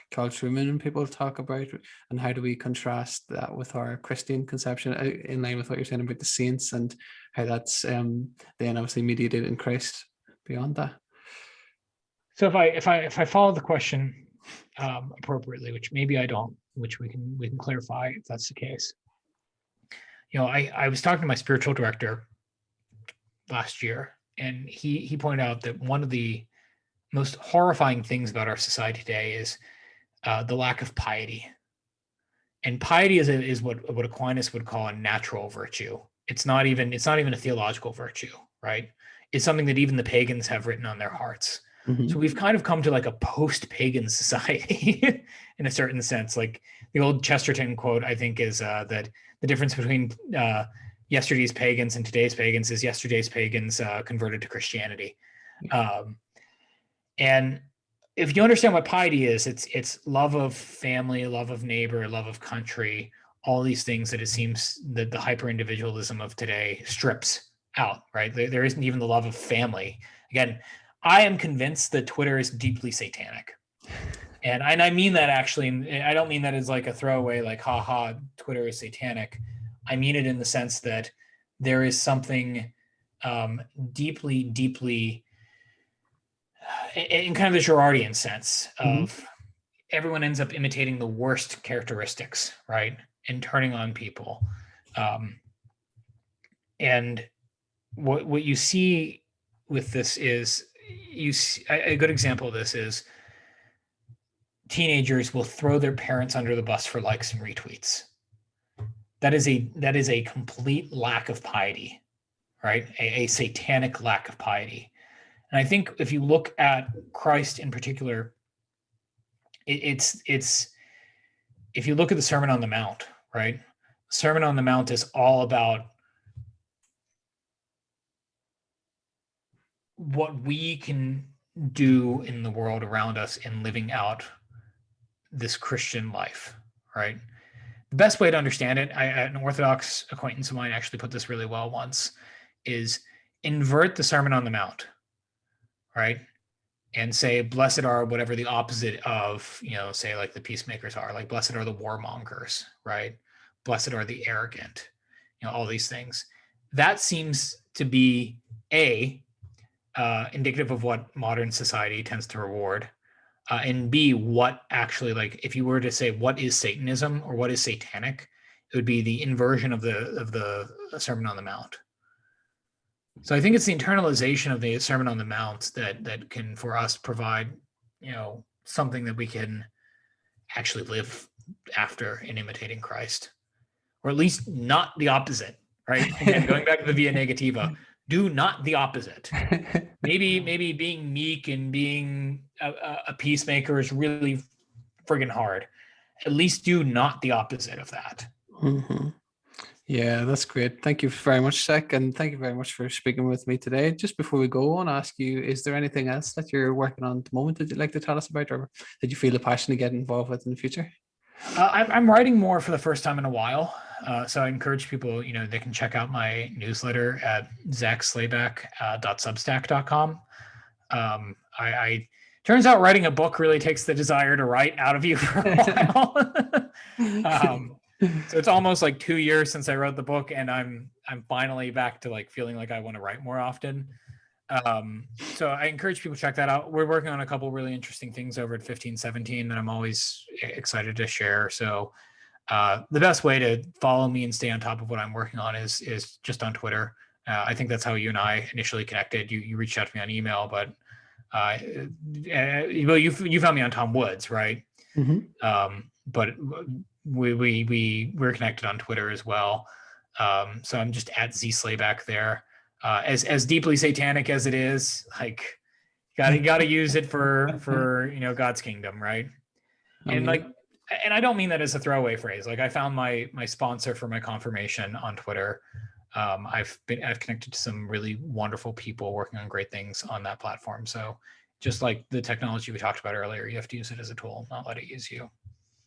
Carl Trueman and people talk about, and how do we contrast that with our Christian conception in line with what you're saying about the saints and how that's then obviously mediated in Christ beyond that. So if I follow the question appropriately, which maybe I don't, which we can clarify if that's the case. I was talking to my spiritual director last year, and he pointed out that one of the most horrifying things about our society today is the lack of piety. And piety is what Aquinas would call a natural virtue. It's not even a theological virtue, right? It's something that even the pagans have written on their hearts. Mm-hmm. So we've kind of come to like a post-pagan society in a certain sense. Like the old Chesterton quote, I think, is that the difference between yesterday's pagans and today's pagans is yesterday's pagans converted to Christianity. And if you understand what piety is, it's love of family, love of neighbor, love of country, all these things that it seems that the hyper-individualism of today strips out, right? There isn't even the love of family. Again, I am convinced that Twitter is deeply satanic. And I mean that actually, and I don't mean that as like a throwaway, like, haha, Twitter is satanic. I mean it in the sense that there is something deeply, deeply, in kind of the Girardian sense of everyone ends up imitating the worst characteristics, right? And turning on people. And what you see with this is, a good example of this is teenagers will throw their parents under the bus for likes and retweets. That is a complete lack of piety, right? A satanic lack of piety. And I think if you look at Christ in particular, it's if you look at the Sermon on the Mount, right? Sermon on the Mount is all about what we can do in the world around us in living out this Christian life, right? The best way to understand it, an Orthodox acquaintance of mine actually put this really well once, is invert the Sermon on the Mount, right? And say, blessed are whatever the opposite of, say like the peacemakers are, like blessed are the warmongers, right? Blessed are the arrogant, all these things. That seems to be indicative of what modern society tends to reward. And B, what actually, like, if you were to say what is Satanism or what is satanic, it would be the inversion of the Sermon on the Mount. So I think it's the internalization of the Sermon on the Mount that can, for us, provide, something that we can actually live after in imitating Christ, or at least not the opposite, right? Again, going back to the via negativa, do not the opposite. Maybe being meek and being a peacemaker is really friggin' hard. At least do not the opposite of that. Mm-hmm. Yeah, that's great. Thank you very much, Sek, and thank you very much for speaking with me today. Just before we go, I want to ask you, is there anything else that you're working on at the moment that you'd like to tell us about, or that you feel a passion to get involved with in the future? I'm writing more for the first time in a while. So I encourage people, they can check out my newsletter at zachslayback.substack.com. I turns out writing a book really takes the desire to write out of you for a while. So it's almost like 2 years since I wrote the book, and I'm finally back to like feeling like I want to write more often. So I encourage people to check that out. We're working on a couple really interesting things over at 1517 that I'm always excited to share. So the best way to follow me and stay on top of what I'm working on is just on Twitter. I think that's how you and I initially connected. You reached out to me on email, but well, you found me on Tom Woods, right? Mm-hmm. But we're connected on Twitter as well. So I'm just at ZSlayback there. As deeply satanic as it is, like gotta use it for God's kingdom, right? And and I don't mean that as a throwaway phrase. Like I found my sponsor for my confirmation on Twitter. I've connected to some really wonderful people working on great things on that platform. So just like the technology we talked about earlier, you have to use it as a tool, not let it use you.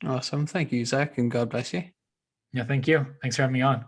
Awesome. Thank you, Zach, and God bless you. Yeah, thank you. Thanks for having me on.